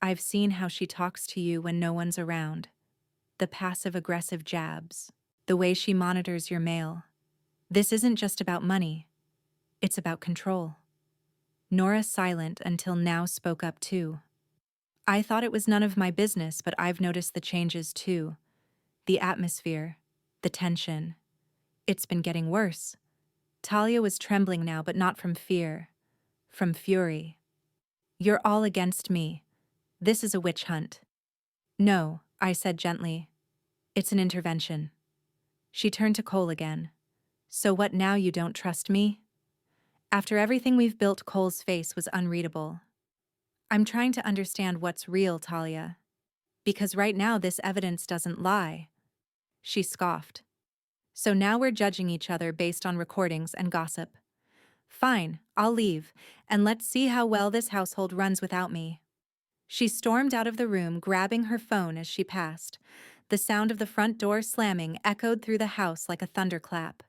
"I've seen how she talks to you when no one's around. The passive-aggressive jabs. The way she monitors your mail. This isn't just about money. It's about control. Nora, silent until now, spoke up too. I thought it was none of my business, but I've noticed the changes too. The atmosphere. The tension. It's been getting worse. Talia was trembling now, but not from fear. From fury. You're all against me. This is a witch hunt. No, I said gently. It's an intervention. She turned to Cole again. So what now, you don't trust me? After everything we've built, Cole's face was unreadable. I'm trying to understand what's real, Talia. Because right now this evidence doesn't lie. She scoffed. So now we're judging each other based on recordings and gossip. Fine, I'll leave, and let's see how well this household runs without me. She stormed out of the room, grabbing her phone as she passed. The sound of the front door slamming echoed through the house like a thunderclap.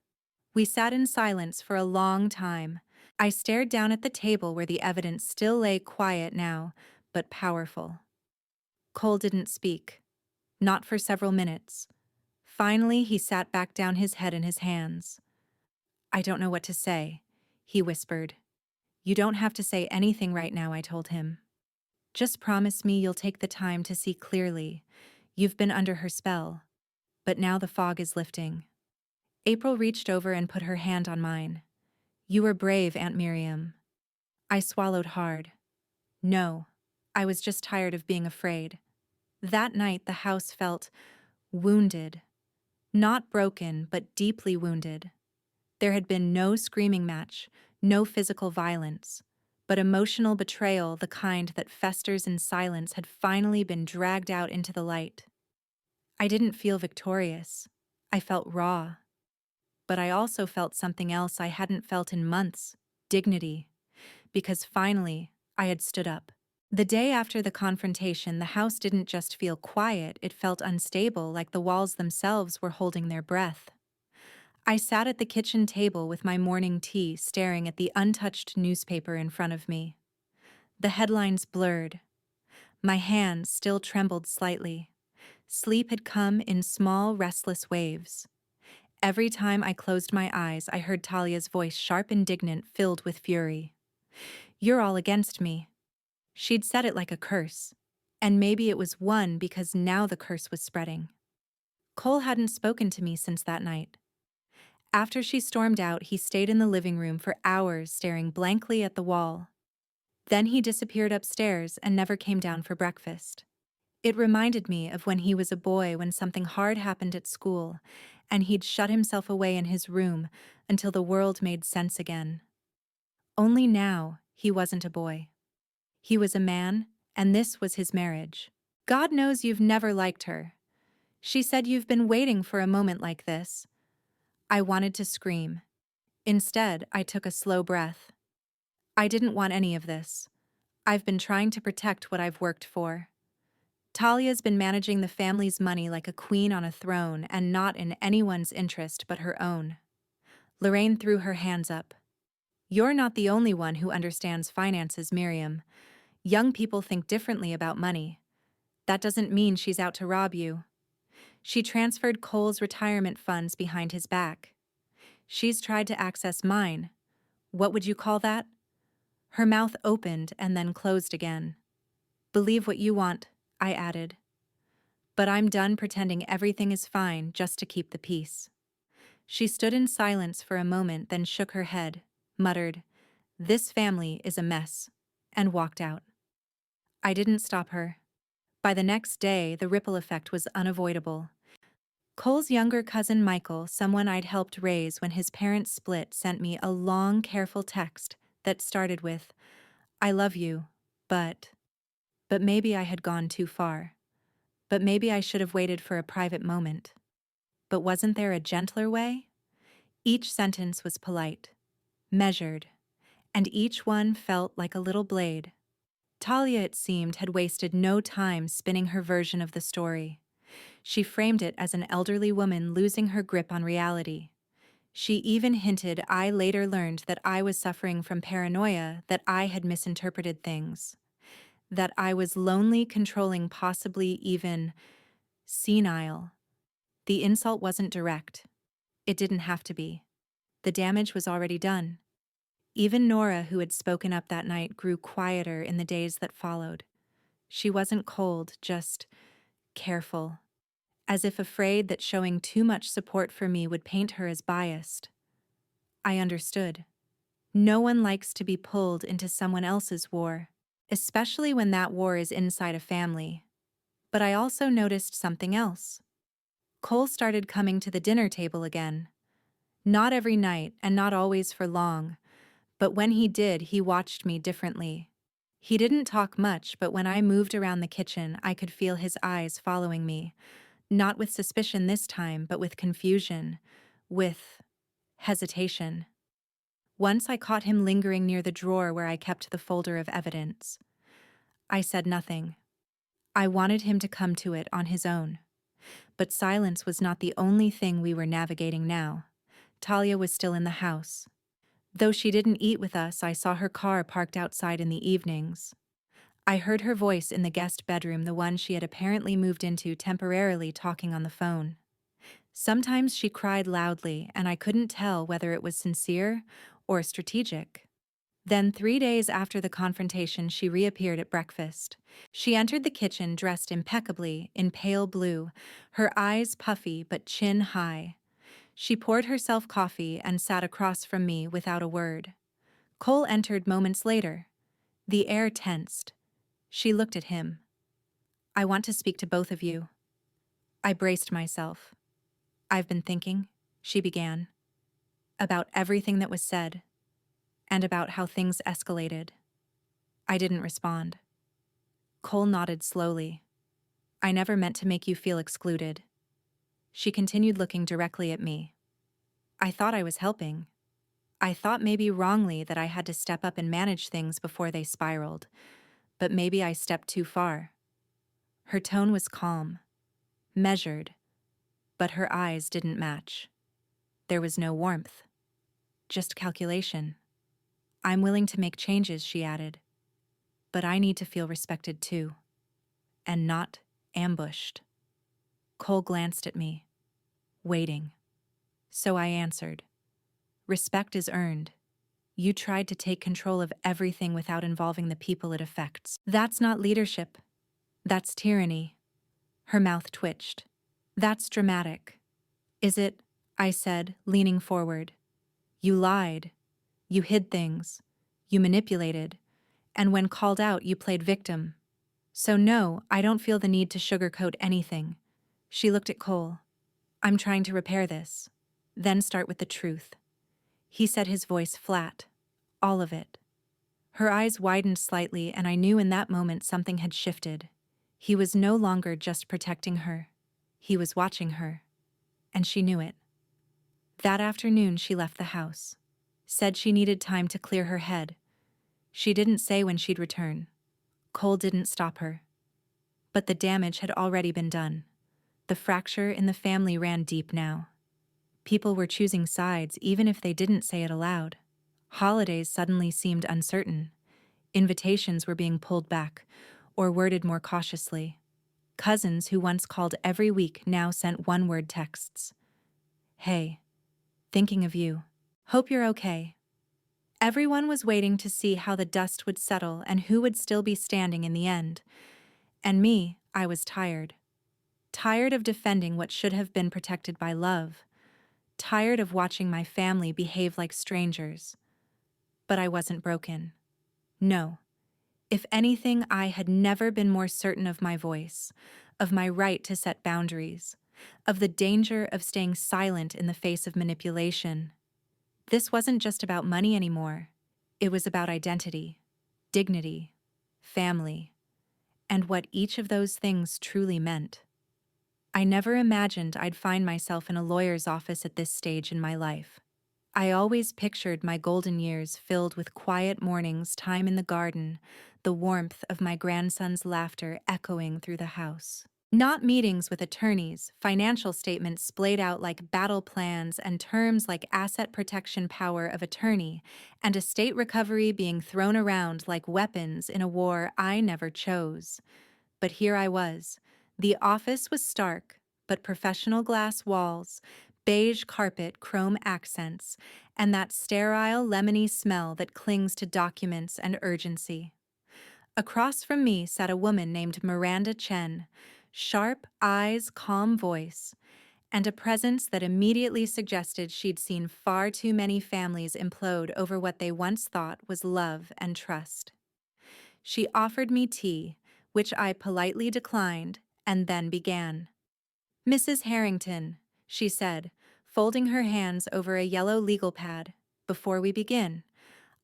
We sat in silence for a long time. I stared down at the table where the evidence still lay, quiet now, but powerful. Cole didn't speak. Not for several minutes. Finally, he sat back down, his head in his hands. I don't know what to say, he whispered. You don't have to say anything right now, I told him. Just promise me you'll take the time to see clearly. You've been under her spell. But now the fog is lifting. April reached over and put her hand on mine. You were brave, Aunt Miriam. I swallowed hard. No, I was just tired of being afraid. That night the house felt wounded. Not broken, but deeply wounded. There had been no screaming match, no physical violence, but emotional betrayal, the kind that festers in silence, had finally been dragged out into the light. I didn't feel victorious. I felt raw. But I also felt something else I hadn't felt in months: dignity. Because finally, I had stood up. The day after the confrontation, the house didn't just feel quiet, it felt unstable, like the walls themselves were holding their breath. I sat at the kitchen table with my morning tea, staring at the untouched newspaper in front of me. The headlines blurred. My hands still trembled slightly. Sleep had come in small, restless waves. Every time I closed my eyes, I heard Talia's voice, sharp, indignant, filled with fury. You're all against me. She'd said it like a curse. And maybe it was one, because now the curse was spreading. Cole hadn't spoken to me since that night. After she stormed out, he stayed in the living room for hours, staring blankly at the wall. Then he disappeared upstairs and never came down for breakfast. It reminded me of when he was a boy, when something hard happened at school, and he'd shut himself away in his room until the world made sense again. Only now, he wasn't a boy. He was a man, and this was his marriage. God knows you've never liked her. She said you've been waiting for a moment like this. I wanted to scream. Instead, I took a slow breath. I didn't want any of this. I've been trying to protect what I've worked for. Talia's been managing the family's money like a queen on a throne, and not in anyone's interest but her own. Lorraine threw her hands up. You're not the only one who understands finances, Miriam. Young people think differently about money. That doesn't mean she's out to rob you. She transferred Cole's retirement funds behind his back. She's tried to access mine. What would you call that? Her mouth opened and then closed again. Believe what you want, I added. But I'm done pretending everything is fine just to keep the peace. She stood in silence for a moment, then shook her head, muttered, "This family is a mess," and walked out. I didn't stop her. By the next day, the ripple effect was unavoidable. Cole's younger cousin Michael, someone I'd helped raise when his parents split, sent me a long, careful text that started with, "I love you, but maybe I had gone too far. But maybe I should have waited for a private moment. But wasn't there a gentler way?" Each sentence was polite, measured, and each one felt like a little blade. Talia, it seemed, had wasted no time spinning her version of the story. She framed it as an elderly woman losing her grip on reality. She even hinted I later learned that I was suffering from paranoia, that I had misinterpreted things, that I was lonely, controlling, possibly even senile. The insult wasn't direct. It didn't have to be. The damage was already done. Even Nora, who had spoken up that night, grew quieter in the days that followed. She wasn't cold, just careful, as if afraid that showing too much support for me would paint her as biased. I understood. No one likes to be pulled into someone else's war, especially when that war is inside a family. But I also noticed something else. Cole started coming to the dinner table again. Not every night and not always for long, but when he did, he watched me differently. He didn't talk much, but when I moved around the kitchen, I could feel his eyes following me, not with suspicion this time, but with confusion, with hesitation. Once I caught him lingering near the drawer where I kept the folder of evidence. I said nothing. I wanted him to come to it on his own. But silence was not the only thing we were navigating now. Talia was still in the house. Though she didn't eat with us, I saw her car parked outside in the evenings. I heard her voice in the guest bedroom, the one she had apparently moved into temporarily, talking on the phone. Sometimes she cried loudly, and I couldn't tell whether it was sincere or strategic. Then 3 days after the confrontation, she reappeared at breakfast. She entered the kitchen dressed impeccably in pale blue, her eyes puffy but chin high. She poured herself coffee and sat across from me without a word. Cole entered moments later. The air tensed. She looked at him. "I want to speak to both of you." I braced myself. "I've been thinking," she began, "about everything that was said, and about how things escalated." I didn't respond. Cole nodded slowly. "I never meant to make you feel excluded." She continued, looking directly at me. "I thought I was helping. I thought, maybe wrongly, that I had to step up and manage things before they spiraled. But maybe I stepped too far." Her tone was calm, measured, but her eyes didn't match. There was no warmth, just calculation. "I'm willing to make changes," she added, "but I need to feel respected too, and not ambushed." Cole glanced at me, waiting. So I answered, "Respect is earned. You tried to take control of everything without involving the people it affects. That's not leadership. That's tyranny." Her mouth twitched. "That's dramatic." "Is it?" I said, leaning forward. "You lied. You hid things. You manipulated. And when called out, you played victim. So no, I don't feel the need to sugarcoat anything." She looked at Cole. "I'm trying to repair this. Then start with the truth." He said, his voice flat. "All of it." Her eyes widened slightly, and I knew in that moment something had shifted. He was no longer just protecting her. He was watching her. And she knew it. That afternoon, she left the house. Said she needed time to clear her head. She didn't say when she'd return. Cole didn't stop her. But the damage had already been done. The fracture in the family ran deep now. People were choosing sides even if they didn't say it aloud. Holidays suddenly seemed uncertain. Invitations were being pulled back, or worded more cautiously. Cousins who once called every week now sent one-word texts. "Hey, thinking of you. Hope you're okay." Everyone was waiting to see how the dust would settle and who would still be standing in the end. And me, I was tired. Tired of defending what should have been protected by love. Tired of watching my family behave like strangers. But I wasn't broken. No. If anything, I had never been more certain of my voice, of my right to set boundaries, of the danger of staying silent in the face of manipulation. This wasn't just about money anymore. It was about identity, dignity, family, and what each of those things truly meant. I never imagined I'd find myself in a lawyer's office at this stage in my life. I always pictured my golden years filled with quiet mornings, time in the garden, the warmth of my grandson's laughter echoing through the house. Not meetings with attorneys, financial statements splayed out like battle plans, and terms like asset protection, power of attorney, and estate recovery being thrown around like weapons in a war I never chose. But here I was, The office was stark, but professional glass walls, beige carpet, chrome accents, and that sterile, lemony smell that clings to documents and urgency. Across from me sat a woman named Miranda Chen, sharp eyes, calm voice, and a presence that immediately suggested she'd seen far too many families implode over what they once thought was love and trust. She offered me tea, which I politely declined, and then began. "Mrs. Harrington," she said, folding her hands over a yellow legal pad, "before we begin,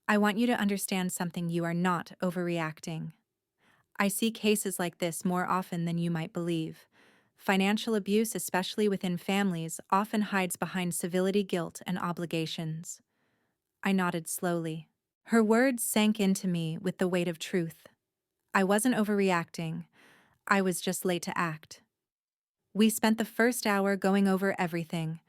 I want you to understand something. You are not overreacting. I see cases like this more often than you might believe. Financial abuse, especially within families, often hides behind civility, guilt, and obligations." I nodded slowly. Her words sank into me with the weight of truth. I wasn't overreacting. I was just late to act. We spent the first hour going over everything.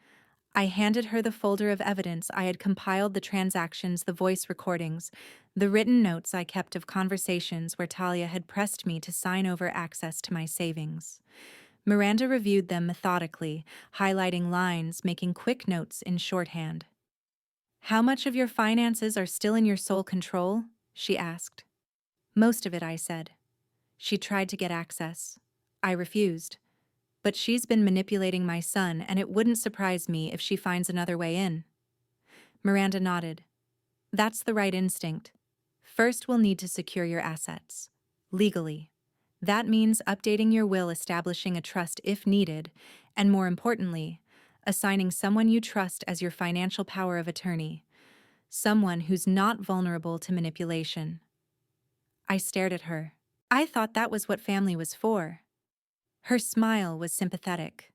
I handed her the folder of evidence I had compiled: the transactions, the voice recordings, the written notes I kept of conversations where Talia had pressed me to sign over access to my savings. Miranda reviewed them methodically, highlighting lines, making quick notes in shorthand. "How much of your finances are still in your sole control?" she asked. "Most of it," I said. She tried to get access. I refused. "But she's been manipulating my son, and it wouldn't surprise me if she finds another way in." Miranda nodded. "That's the right instinct. First, we'll need to secure your assets. Legally. That means updating your will, establishing a trust if needed, and more importantly, assigning someone you trust as your financial power of attorney. Someone who's not vulnerable to manipulation." I stared at her. I thought that was what family was for. Her smile was sympathetic.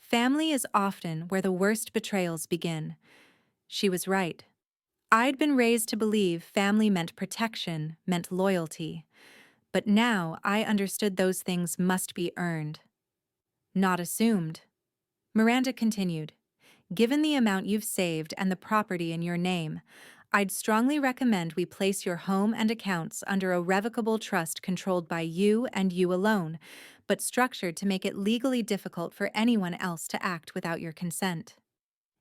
"Family is often where the worst betrayals begin." She was right. I'd been raised to believe family meant protection, meant loyalty. But now I understood those things must be earned, not assumed. Miranda continued, "Given the amount you've saved and the property in your name, I'd strongly recommend we place your home and accounts under a revocable trust controlled by you and you alone, but structured to make it legally difficult for anyone else to act without your consent."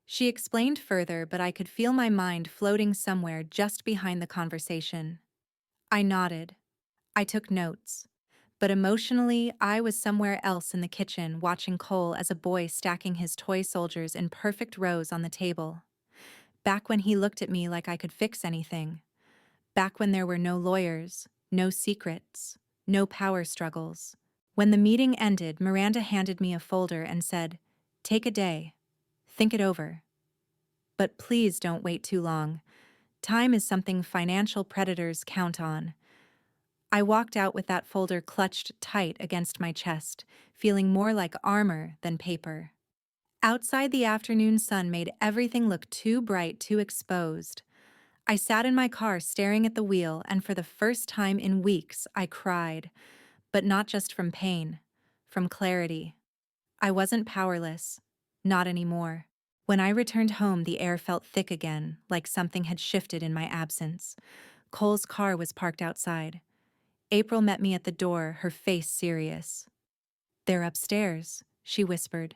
She explained further, but I could feel my mind floating somewhere just behind the conversation. I nodded. I took notes. But emotionally, I was somewhere else in the kitchen, watching Cole as a boy stacking his toy soldiers in perfect rows on the table. Back when he looked at me like I could fix anything. Back when there were no lawyers, no secrets, no power struggles. When the meeting ended, Miranda handed me a folder and said, "Take a day. Think it over. But please don't wait too long. Time is something financial predators count on." I walked out with that folder clutched tight against my chest, feeling more like armor than paper. Outside, the afternoon sun made everything look too bright, too exposed. I sat in my car staring at the wheel, and for the first time in weeks, I cried. But not just from pain, from clarity. I wasn't powerless. Not anymore. When I returned home, the air felt thick again, like something had shifted in my absence. Cole's car was parked outside. April met me at the door, her face serious. "They're upstairs," she whispered.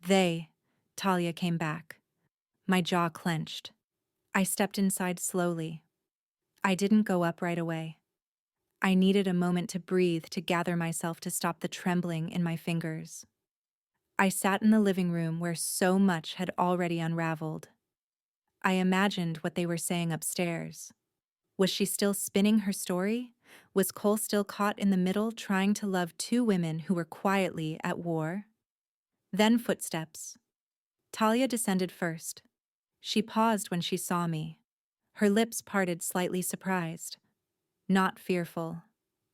"They." Talia came back. My jaw clenched. I stepped inside slowly. I didn't go up right away. I needed a moment to breathe, to gather myself, to stop the trembling in my fingers. I sat in the living room where so much had already unraveled. I imagined what they were saying upstairs. Was she still spinning her story? Was Cole still caught in the middle, trying to love two women who were quietly at war? Then footsteps. Talia descended first. She paused when she saw me. Her lips parted, slightly surprised. Not fearful,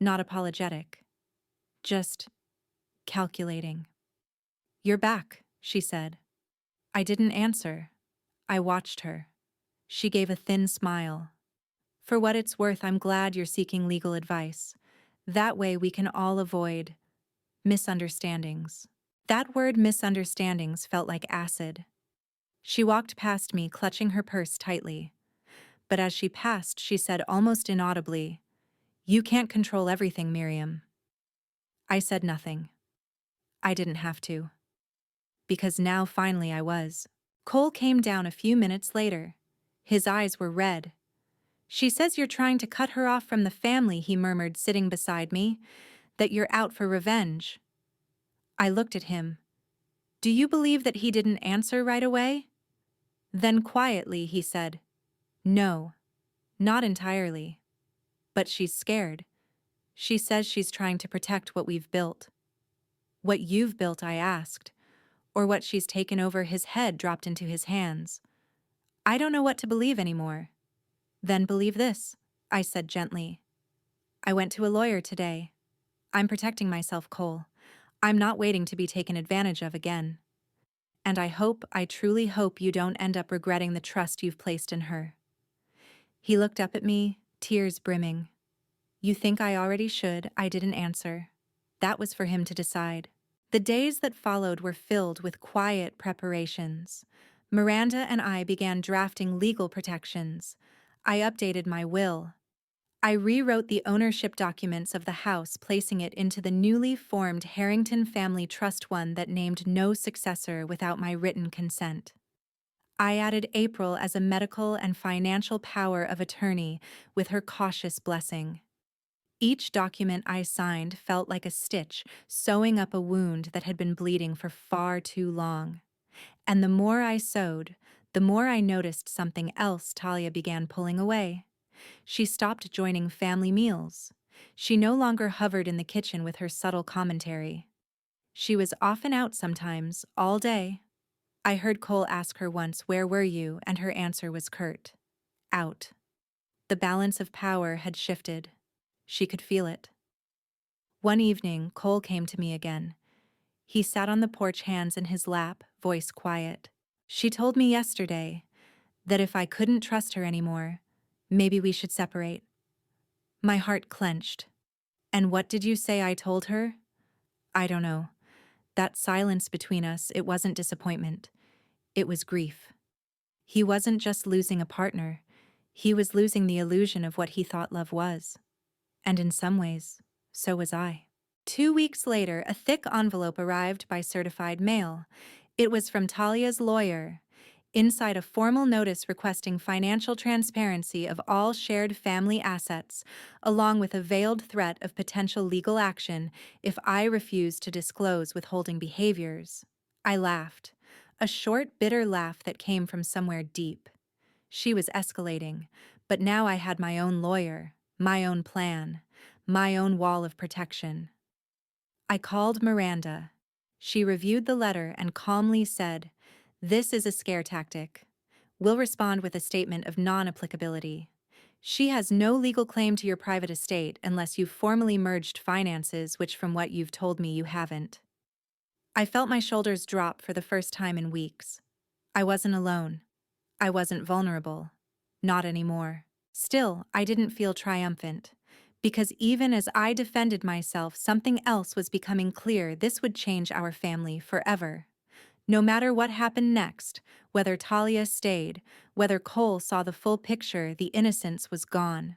not apologetic. Just calculating. "You're back," she said. I didn't answer. I watched her. She gave a thin smile. "For what it's worth, I'm glad you're seeking legal advice. That way we can all avoid misunderstandings." That word, misunderstandings, felt like acid. She walked past me, clutching her purse tightly. But as she passed, she said almost inaudibly, "You can't control everything, Miriam." I said nothing. I didn't have to. Because now finally I was. Cole came down a few minutes later. His eyes were red. "She says you're trying to cut her off from the family," he murmured, sitting beside me, "that you're out for revenge." I looked at him. Do you believe that he didn't answer right away? Then quietly he said, "No, not entirely. But she's scared. She says she's trying to protect what we've built." "What you've built," I asked, "or what she's taken over?" His head dropped into his hands. "I don't know what to believe anymore." "Then believe this," I said gently. "I went to a lawyer today. I'm protecting myself, Cole. I'm not waiting to be taken advantage of again. And I truly hope you don't end up regretting the trust you've placed in her." He looked up at me, tears brimming. "You think I already should?" I didn't answer. That was for him to decide. The days that followed were filled with quiet preparations. Miranda and I began drafting legal protections. I updated my will. I rewrote the ownership documents of the house, placing it into the newly formed Harrington Family Trust, one that named no successor without my written consent. I added April as a medical and financial power of attorney with her cautious blessing. Each document I signed felt like a stitch sewing up a wound that had been bleeding for far too long. And the more I sewed, the more I noticed something else. Talia began pulling away. She stopped joining family meals. She no longer hovered in the kitchen with her subtle commentary. She was often out sometimes, all day. I heard Cole ask her once, "Where were you?" and her answer was curt. "Out." The balance of power had shifted. She could feel it. One evening, Cole came to me again. He sat on the porch, hands in his lap, voice quiet. "She told me yesterday that if I couldn't trust her anymore, maybe we should separate." My heart clenched. "And what did you say I told her?" "I don't know. That silence between us, it wasn't disappointment. It was grief." He wasn't just losing a partner. He was losing the illusion of what he thought love was. And in some ways, so was I. 2 weeks later, a thick envelope arrived by certified mail. It was from Talia's lawyer. Inside, a formal notice requesting financial transparency of all shared family assets, along with a veiled threat of potential legal action if I refused to disclose withholding behaviors. I laughed, a short, bitter laugh that came from somewhere deep. She was escalating, but now I had my own lawyer, my own plan, my own wall of protection. I called Miranda. She reviewed the letter and calmly said, "This is a scare tactic. We'll respond with a statement of non-applicability. She has no legal claim to your private estate unless you've formally merged finances, which from what you've told me you haven't." I felt my shoulders drop for the first time in weeks. I wasn't alone. I wasn't vulnerable. Not anymore. Still, I didn't feel triumphant. Because even as I defended myself, something else was becoming clear. This would change our family forever. No matter what happened next, whether Talia stayed, whether Cole saw the full picture, the innocence was gone.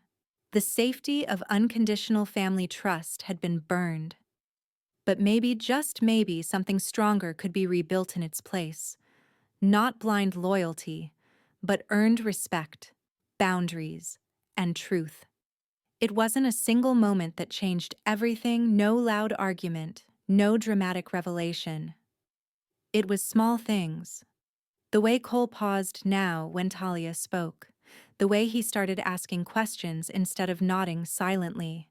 The safety of unconditional family trust had been burned. But maybe, just maybe, something stronger could be rebuilt in its place. Not blind loyalty, but earned respect, boundaries, and truth. It wasn't a single moment that changed everything, no loud argument, no dramatic revelation. It was small things. The way Cole paused now when Talia spoke. The way he started asking questions instead of nodding silently.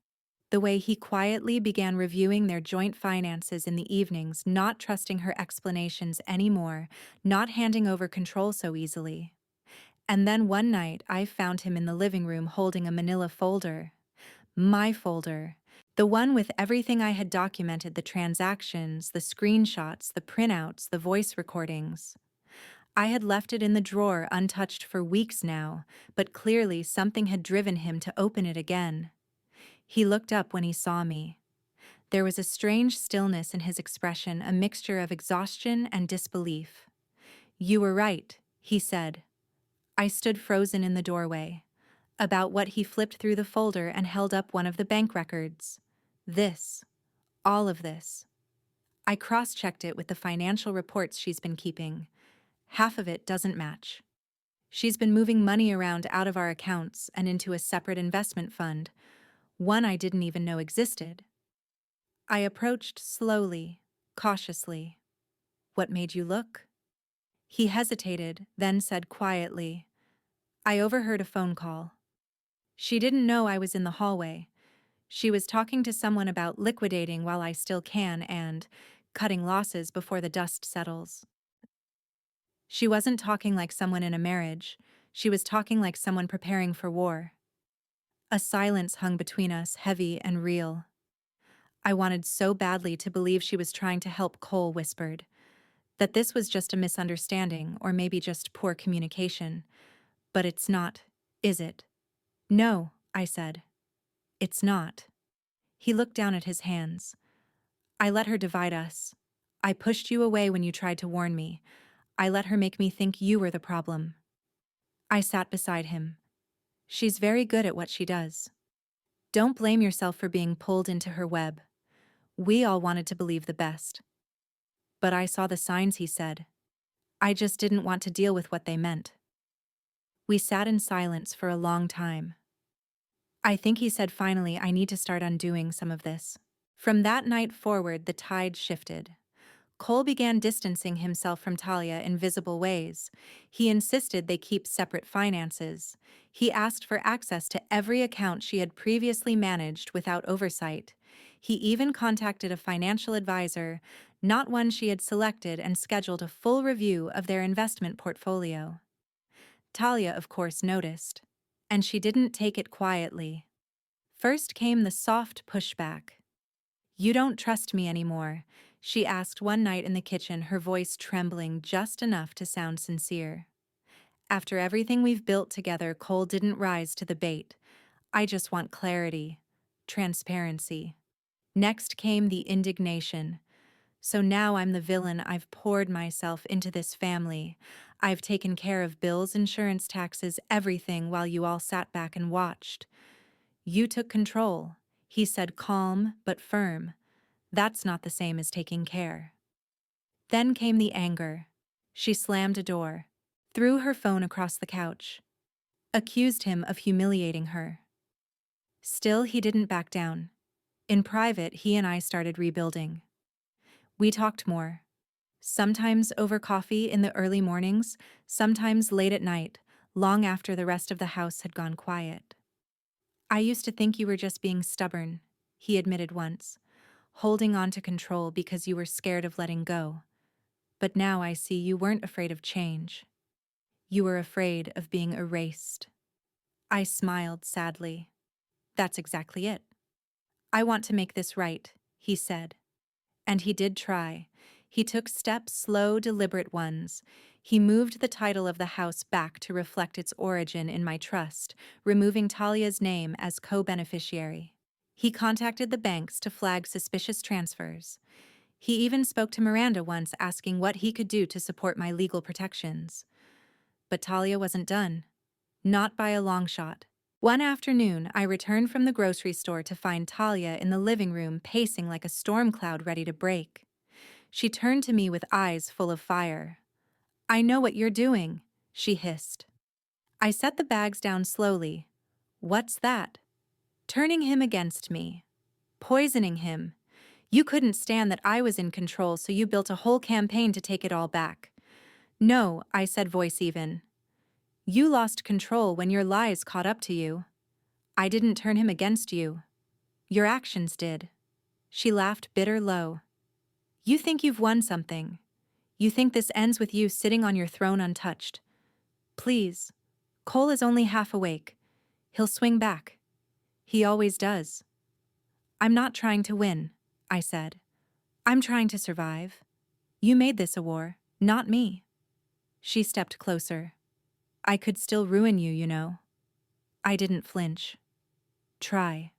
The way he quietly began reviewing their joint finances in the evenings, not trusting her explanations anymore, not handing over control so easily. And then one night, I found him in the living room holding a manila folder. My folder. The one with everything I had documented, the transactions, the screenshots, the printouts, the voice recordings. I had left it in the drawer untouched for weeks now, but clearly something had driven him to open it again. He looked up when he saw me. There was a strange stillness in his expression, a mixture of exhaustion and disbelief. "You were right," he said. I stood frozen in the doorway. About what? He flipped through the folder and held up one of the bank records. "This. All of this." I cross-checked it with the financial reports she's been keeping. Half of it doesn't match. She's been moving money around out of our accounts and into a separate investment fund, one I didn't even know existed. I approached slowly, cautiously. "What made you look?" He hesitated, then said quietly, "I overheard a phone call." She didn't know I was in the hallway. She was talking to someone about liquidating while I still can and cutting losses before the dust settles. She wasn't talking like someone in a marriage. She was talking like someone preparing for war. A silence hung between us, heavy and real. I wanted so badly to believe she was trying to help. Cole whispered that this was just a misunderstanding or maybe just poor communication. "But it's not, is it?" "No," I said. "It's not." He looked down at his hands. "I let her divide us. I pushed you away when you tried to warn me. I let her make me think you were the problem." I sat beside him. "She's very good at what she does. Don't blame yourself for being pulled into her web. We all wanted to believe the best. But I saw the signs," he said. "I just didn't want to deal with what they meant." We sat in silence for a long time. "I think," he said finally, "I need to start undoing some of this." From that night forward, the tide shifted. Cole began distancing himself from Talia in visible ways. He insisted they keep separate finances. He asked for access to every account she had previously managed without oversight. He even contacted a financial advisor, not one she had selected, and scheduled a full review of their investment portfolio. Talia, of course, noticed. And she didn't take it quietly. First came the soft pushback. "You don't trust me anymore," she asked one night in the kitchen, her voice trembling just enough to sound sincere. "After everything we've built together," Cole didn't rise to the bait. "I just want clarity, transparency." Next came the indignation. "So now I'm the villain. I've poured myself into this family. I've taken care of bills, insurance, taxes, everything while you all sat back and watched. You took control," he said, calm but firm. "That's not the same as taking care." Then came the anger. She slammed a door, threw her phone across the couch, accused him of humiliating her. Still, he didn't back down. In private, he and I started rebuilding. We talked more. Sometimes over coffee in the early mornings, sometimes late at night, long after the rest of the house had gone quiet. "I used to think you were just being stubborn," he admitted once, "holding on to control because you were scared of letting go. But now I see you weren't afraid of change. You were afraid of being erased." I smiled sadly. "That's exactly it. I want to make this right," he said. And he did try. He took steps, slow, deliberate ones. He moved the title of the house back to reflect its origin in my trust, removing Talia's name as co-beneficiary. He contacted the banks to flag suspicious transfers. He even spoke to Miranda once, asking what he could do to support my legal protections. But Talia wasn't done. Not by a long shot. One afternoon, I returned from the grocery store to find Talia in the living room, pacing like a storm cloud ready to break. She turned to me with eyes full of fire. "I know what you're doing," she hissed. I set the bags down slowly. "What's that?" "Turning him against me. Poisoning him. You couldn't stand that I was in control, so you built a whole campaign to take it all back." "No," I said, voice even. "You lost control when your lies caught up to you. I didn't turn him against you. Your actions did." She laughed bitter low. "You think you've won something. You think this ends with you sitting on your throne untouched. Please. Cole is only half awake. He'll swing back. He always does." "I'm not trying to win," I said. "I'm trying to survive. You made this a war, not me." She stepped closer. "I could still ruin you, you know." I didn't flinch. "Try."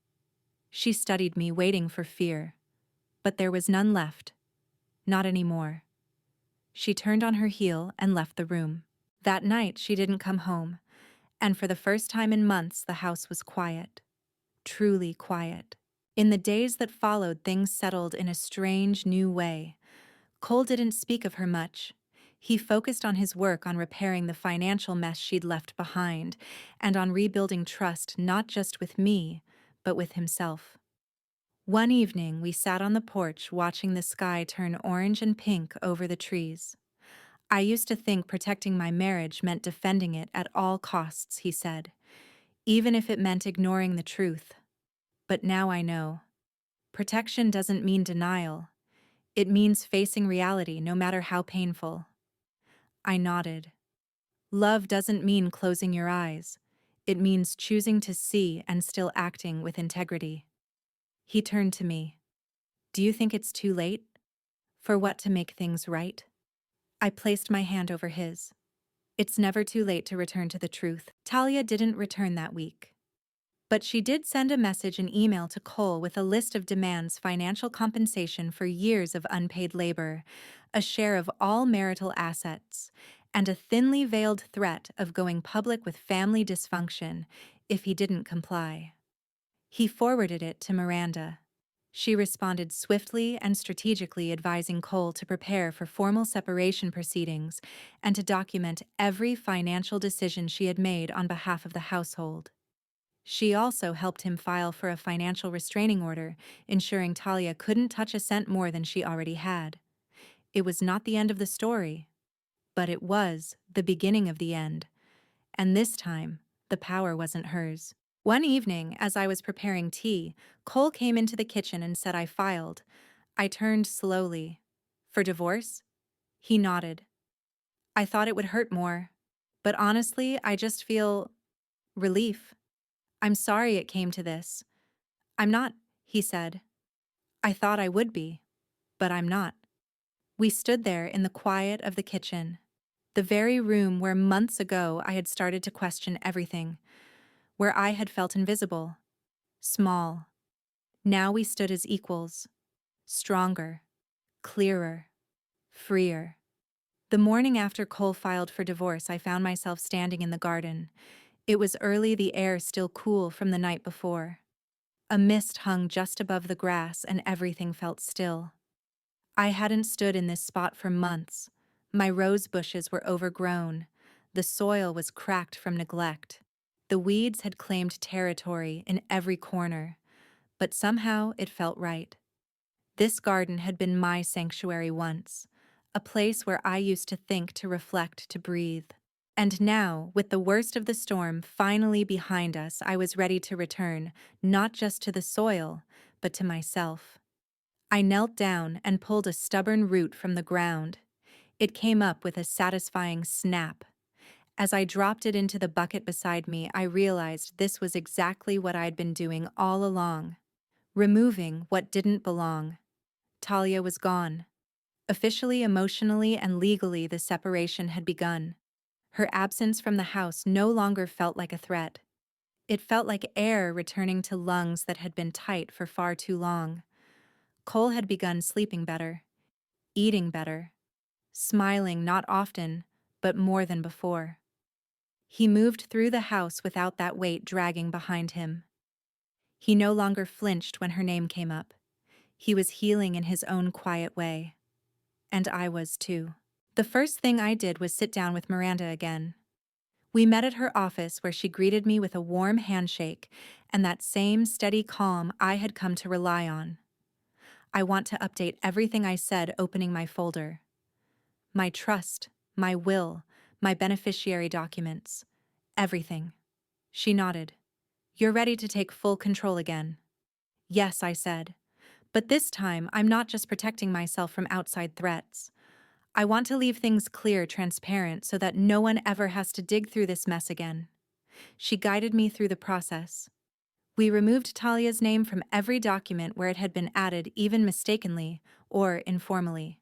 She studied me, waiting for fear. But there was none left. Not anymore. She turned on her heel and left the room. That night she didn't come home, and for the first time in months the house was quiet. Truly quiet. In the days that followed, things settled in a strange, new way. Cole didn't speak of her much. He focused on his work on repairing the financial mess she'd left behind, and on rebuilding trust not just with me, but with himself. One evening, we sat on the porch watching the sky turn orange and pink over the trees. I used to think protecting my marriage meant defending it at all costs, he said, even if it meant ignoring the truth. But now I know. Protection doesn't mean denial. It means facing reality, no matter how painful. I nodded. Love doesn't mean closing your eyes. It means choosing to see and still acting with integrity. He turned to me. Do you think it's too late? For what, to make things right? I placed my hand over his. It's never too late to return to the truth. Talia didn't return that week. But she did send a message and email to Cole with a list of demands: financial compensation for years of unpaid labor, a share of all marital assets, and a thinly veiled threat of going public with family dysfunction if he didn't comply. He forwarded it to Miranda. She responded swiftly and strategically, advising Cole to prepare for formal separation proceedings and to document every financial decision she had made on behalf of the household. She also helped him file for a financial restraining order, ensuring Talia couldn't touch a cent more than she already had. It was not the end of the story, but it was the beginning of the end. And this time, the power wasn't hers. One evening, as I was preparing tea, Cole came into the kitchen and said I filed. I turned slowly. For divorce? He nodded. I thought it would hurt more. But honestly, I just feel relief. I'm sorry it came to this. I'm not, he said. I thought I would be, but I'm not. We stood there in the quiet of the kitchen, the very room where months ago I had started to question everything, where I had felt invisible, small. Now we stood as equals, stronger, clearer, freer. The morning after Cole filed for divorce, I found myself standing in the garden. It was early, the air still cool from the night before. A mist hung just above the grass and everything felt still. I hadn't stood in this spot for months. My rose bushes were overgrown. The soil was cracked from neglect. The weeds had claimed territory in every corner, but somehow it felt right. This garden had been my sanctuary once, a place where I used to think, to reflect, to breathe. And now, with the worst of the storm finally behind us, I was ready to return, not just to the soil, but to myself. I knelt down and pulled a stubborn root from the ground. It came up with a satisfying snap. As I dropped it into the bucket beside me, I realized this was exactly what I'd been doing all along, removing what didn't belong. Talia was gone. Officially, emotionally, and legally, the separation had begun. Her absence from the house no longer felt like a threat. It felt like air returning to lungs that had been tight for far too long. Cole had begun sleeping better, eating better, smiling not often, but more than before. He moved through the house without that weight dragging behind him. He no longer flinched when her name came up. He was healing in his own quiet way. And I was too. The first thing I did was sit down with Miranda again. We met at her office, where she greeted me with a warm handshake and that same steady calm I had come to rely on. I want to update everything I said, opening my folder. My trust, my will, my beneficiary documents, everything. She nodded. You're ready to take full control again. Yes, I said. But this time, I'm not just protecting myself from outside threats. I want to leave things clear, transparent, so that no one ever has to dig through this mess again. She guided me through the process. We removed Talia's name from every document where it had been added, even mistakenly or informally.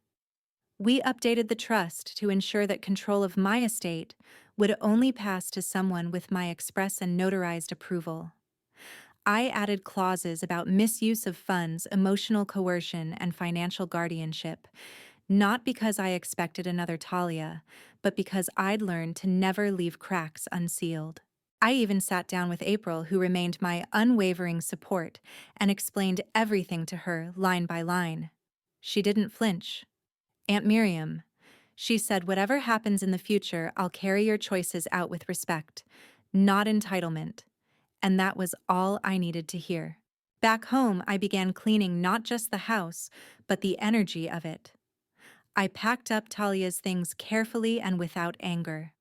We updated the trust to ensure that control of my estate would only pass to someone with my express and notarized approval. I added clauses about misuse of funds, emotional coercion, and financial guardianship, not because I expected another Talia, but because I'd learned to never leave cracks unsealed. I even sat down with April, who remained my unwavering support, and explained everything to her line by line. She didn't flinch. Aunt Miriam, she said, whatever happens in the future, I'll carry your choices out with respect, not entitlement. And that was all I needed to hear. Back home, I began cleaning not just the house, but the energy of it. I packed up Talia's things carefully and without anger.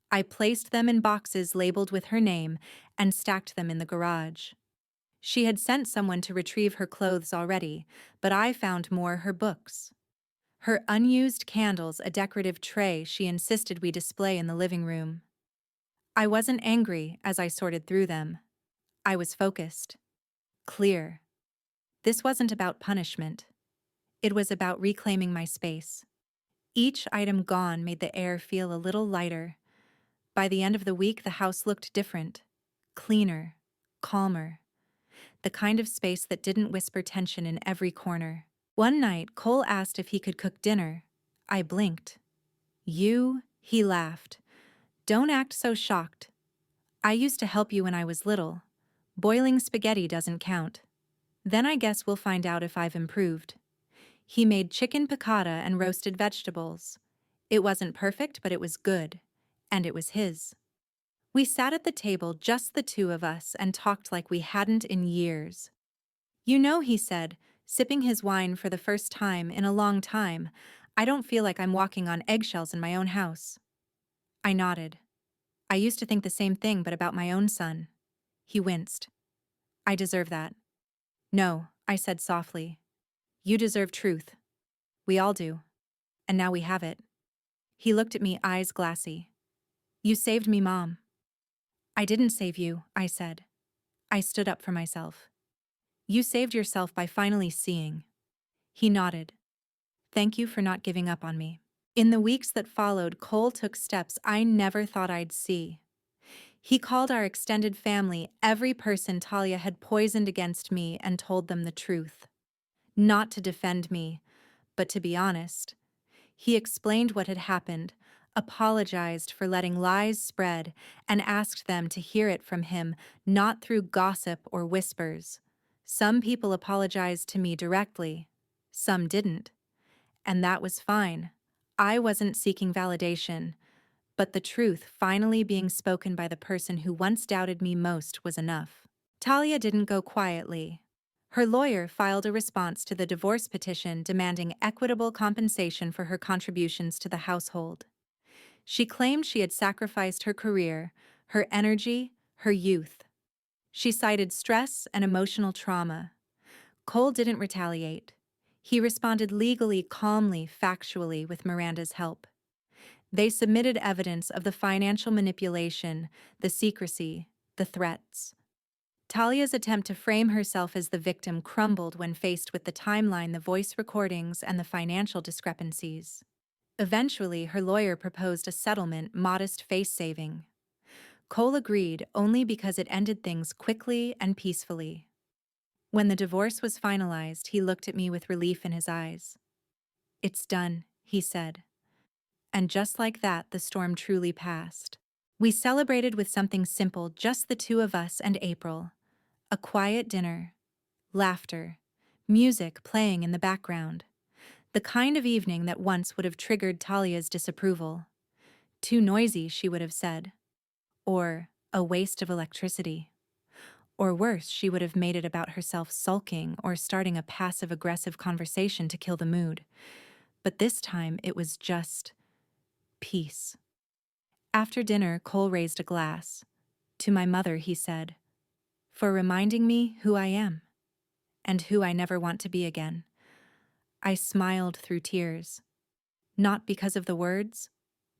I placed them in boxes labeled with her name and stacked them in the garage. She had sent someone to retrieve her clothes already, but I found more: her books. Her unused candles, a decorative tray she insisted we display in the living room. I wasn't angry as I sorted through them. I was focused. Clear. This wasn't about punishment. It was about reclaiming my space. Each item gone made the air feel a little lighter. By the end of the week, the house looked different. Cleaner. Calmer. The kind of space that didn't whisper tension in every corner. One night, Cole asked if he could cook dinner. I blinked. "You?" He laughed. "Don't act so shocked. I used to help you when I was little. Boiling spaghetti doesn't count." Then I guess we'll find out if I've improved. He made chicken piccata and roasted vegetables. It wasn't perfect, but it was good. And it was his. We sat at the table, just the two of us, and talked like we hadn't in years. "You know," he said, sipping his wine for the first time in a long time, "I don't feel like I'm walking on eggshells in my own house." I nodded. I used to think the same thing, but about my own son. He winced. "I deserve that." "No," I said softly. "You deserve truth. We all do. And now we have it." He looked at me, eyes glassy. "You saved me, Mom." "I didn't save you," I said. "I stood up for myself." "You saved yourself by finally seeing." He nodded. "Thank you for not giving up on me." In the weeks that followed, Cole took steps I never thought I'd see. He called our extended family, every person Talia had poisoned against me, and told them the truth. Not to defend me, but to be honest. He explained what had happened, apologized for letting lies spread, and asked them to hear it from him, not through gossip or whispers. Some people apologized to me directly. Some didn't. And that was fine. I wasn't seeking validation, but the truth finally being spoken by the person who once doubted me most was enough. Talia didn't go quietly. Her lawyer filed a response to the divorce petition demanding equitable compensation for her contributions to the household. She claimed she had sacrificed her career, her energy, her youth. She cited stress and emotional trauma. Cole didn't retaliate. He responded legally, calmly, factually, with Miranda's help. They submitted evidence of the financial manipulation, the secrecy, the threats. Talia's attempt to frame herself as the victim crumbled when faced with the timeline, the voice recordings, and the financial discrepancies. Eventually, her lawyer proposed a settlement, modest face-saving. Cole agreed only because it ended things quickly and peacefully. When the divorce was finalized, he looked at me with relief in his eyes. "It's done," he said. And just like that, the storm truly passed. We celebrated with something simple, just the two of us and April. A quiet dinner. Laughter. Music playing in the background. The kind of evening that once would have triggered Talia's disapproval. Too noisy, she would have said. Or a waste of electricity. Or worse, she would have made it about herself sulking or starting a passive-aggressive conversation to kill the mood. But this time it was just peace. After dinner, Cole raised a glass. "To my mother," he said, "for reminding me who I am, and who I never want to be again." I smiled through tears. Not because of the words,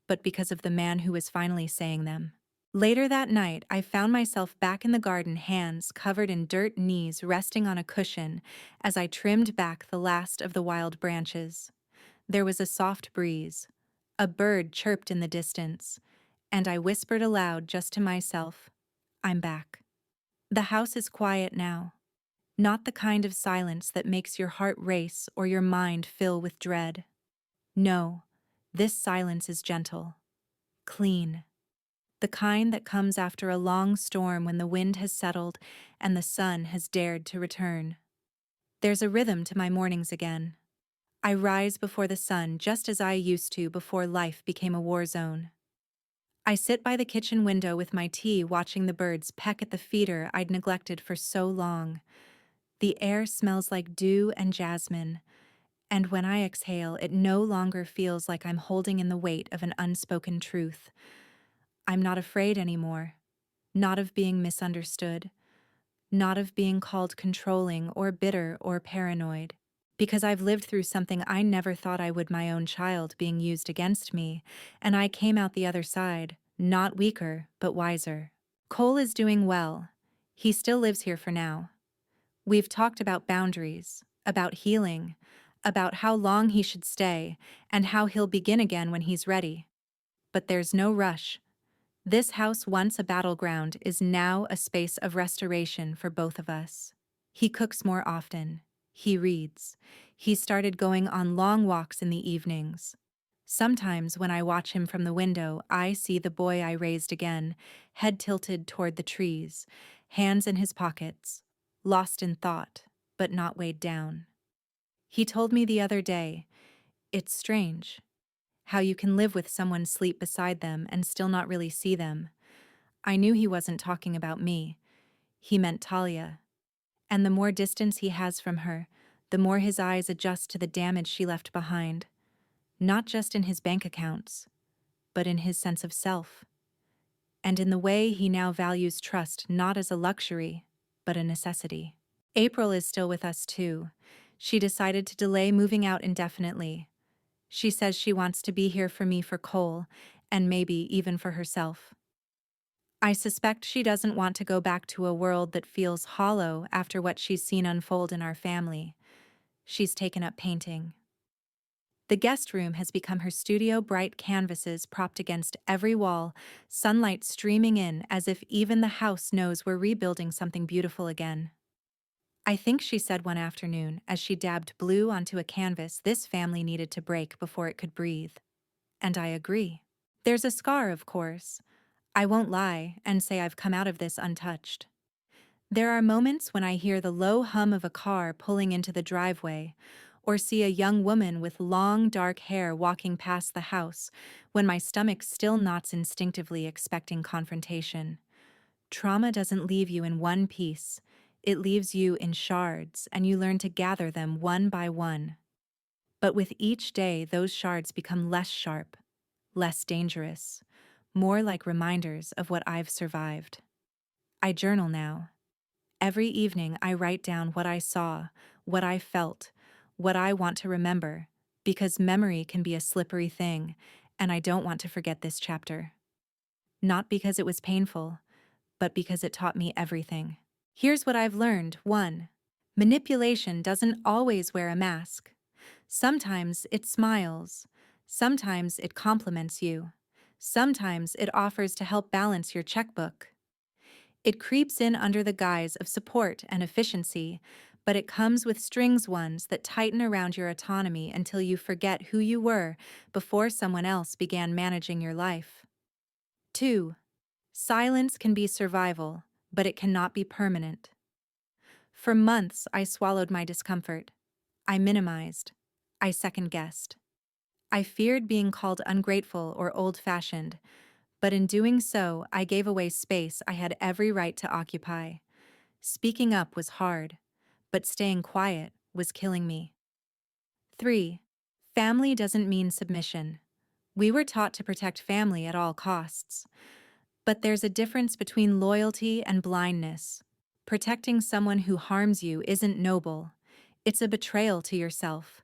but because of the man who was finally saying them. Later that night, I found myself back in the garden, hands covered in dirt, knees resting on a cushion as I trimmed back the last of the wild branches. There was a soft breeze. A bird chirped in the distance, and I whispered aloud just to myself, "I'm back." The house is quiet now. Not the kind of silence that makes your heart race or your mind fill with dread. No, this silence is gentle, clean. the kind that comes after a long storm when the wind has settled and the sun has dared to return. There's a rhythm to my mornings again. I rise before the sun just as I used to before life became a war zone. I sit by the kitchen window with my tea watching the birds peck at the feeder I'd neglected for so long. The air smells like dew and jasmine, and when I exhale, it no longer feels like I'm holding in the weight of an unspoken truth. I'm not afraid anymore, not of being misunderstood, not of being called controlling or bitter or paranoid. Because I've lived through something I never thought I would, my own child being used against me, and I came out the other side, not weaker, but wiser. Cole is doing well. He still lives here for now. We've talked about boundaries, about healing, about how long he should stay, and how he'll begin again when he's ready. But there's no rush. This house, once a battleground, is now a space of restoration for both of us. He cooks more often. He reads. He started going on long walks in the evenings. Sometimes when I watch him from the window, I see the boy I raised again, head tilted toward the trees, hands in his pockets, lost in thought, but not weighed down. He told me the other day, it's strange how you can live with someone, sleep beside them, and still not really see them. I knew he wasn't talking about me. He meant Talia. And the more distance he has from her, the more his eyes adjust to the damage she left behind, not just in his bank accounts, but in his sense of self, and in the way he now values trust not as a luxury, but a necessity. April is still with us too. She decided to delay moving out indefinitely. She says she wants to be here for me, for Cole, and maybe even for herself. I suspect she doesn't want to go back to a world that feels hollow after what she's seen unfold in our family. She's taken up painting. The guest room has become her studio, bright canvases propped against every wall, sunlight streaming in as if even the house knows we're rebuilding something beautiful again. I think she said one afternoon, as she dabbed blue onto a canvas this family needed to break before it could breathe. And I agree. There's a scar, of course. I won't lie and say I've come out of this untouched. There are moments when I hear the low hum of a car pulling into the driveway, or see a young woman with long, dark hair walking past the house, when my stomach still knots instinctively, expecting confrontation. Trauma doesn't leave you in one piece. It leaves you in shards, and you learn to gather them one by one. But with each day, those shards become less sharp, less dangerous, more like reminders of what I've survived. I journal now. Every evening I write down what I saw, what I felt, what I want to remember, because memory can be a slippery thing, and I don't want to forget this chapter. Not because it was painful, but because it taught me everything. Here's what I've learned. 1. Manipulation doesn't always wear a mask. Sometimes it smiles. Sometimes it compliments you. Sometimes it offers to help balance your checkbook. It creeps in under the guise of support and efficiency, but it comes with strings, ones that tighten around your autonomy until you forget who you were before someone else began managing your life. 2. Silence can be survival, but it cannot be permanent. For months, I swallowed my discomfort. I minimized. I second-guessed. I feared being called ungrateful or old-fashioned, but in doing so, I gave away space I had every right to occupy. Speaking up was hard, but staying quiet was killing me. 3. Family doesn't mean submission. We were taught to protect family at all costs. But there's a difference between loyalty and blindness. Protecting someone who harms you isn't noble. It's a betrayal to yourself.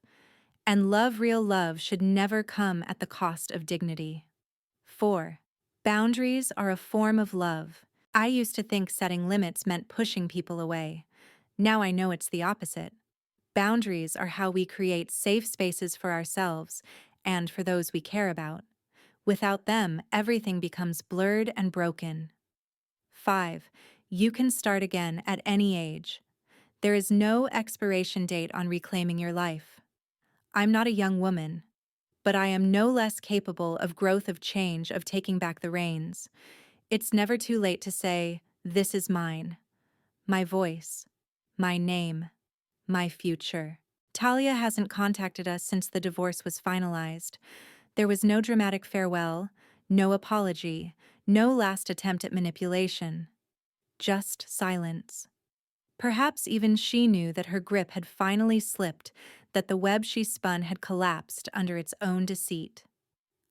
And love, real love, should never come at the cost of dignity. 4. Boundaries are a form of love. I used to think setting limits meant pushing people away. Now I know it's the opposite. Boundaries are how we create safe spaces for ourselves and for those we care about. Without them, everything becomes blurred and broken. 5. You can start again at any age. There is no expiration date on reclaiming your life. I'm not a young woman, but I am no less capable of growth, of change, of taking back the reins. It's never too late to say, "This is mine, my voice, my name, my future." Talia hasn't contacted us since the divorce was finalized. There was no dramatic farewell, no apology, no last attempt at manipulation. Just silence. Perhaps even she knew that her grip had finally slipped, that the web she spun had collapsed under its own deceit.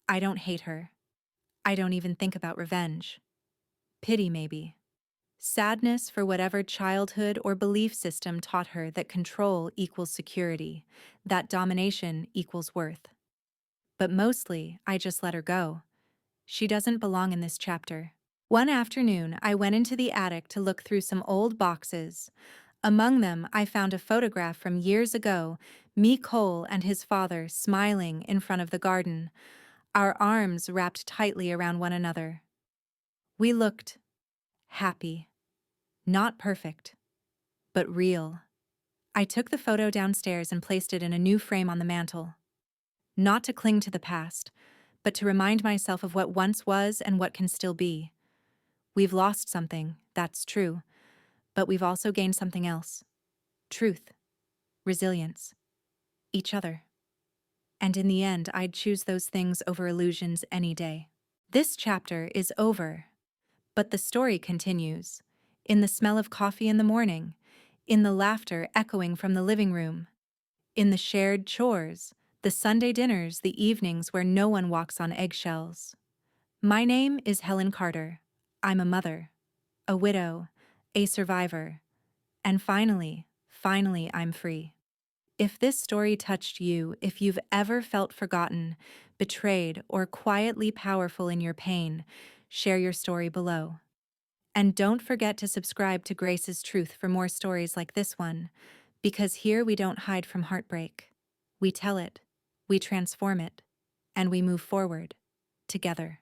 I don't hate her. I don't even think about revenge. Pity, maybe. Sadness for whatever childhood or belief system taught her that control equals security, that domination equals worth. But mostly, I just let her go. She doesn't belong in this chapter. One afternoon, I went into the attic to look through some old boxes. Among them, I found a photograph from years ago, me, Cole, and his father smiling in front of the garden, our arms wrapped tightly around one another. We looked happy. Not perfect, but real. I took the photo downstairs and placed it in a new frame on the mantel. Not to cling to the past, but to remind myself of what once was and what can still be. We've lost something, that's true, but we've also gained something else. Truth, resilience, each other. And in the end, I'd choose those things over illusions any day. This chapter is over, but the story continues. In the smell of coffee in the morning, in the laughter echoing from the living room, in the shared chores, the Sunday dinners, the evenings where no one walks on eggshells. My name is Helen Carter. I'm a mother, a widow, a survivor, and finally, I'm free. If this story touched you, if you've ever felt forgotten, betrayed, or quietly powerful in your pain, share your story below. And don't forget to subscribe to Grace's Truth for more stories like this one, because here we don't hide from heartbreak. We tell it, we transform it, and we move forward, together.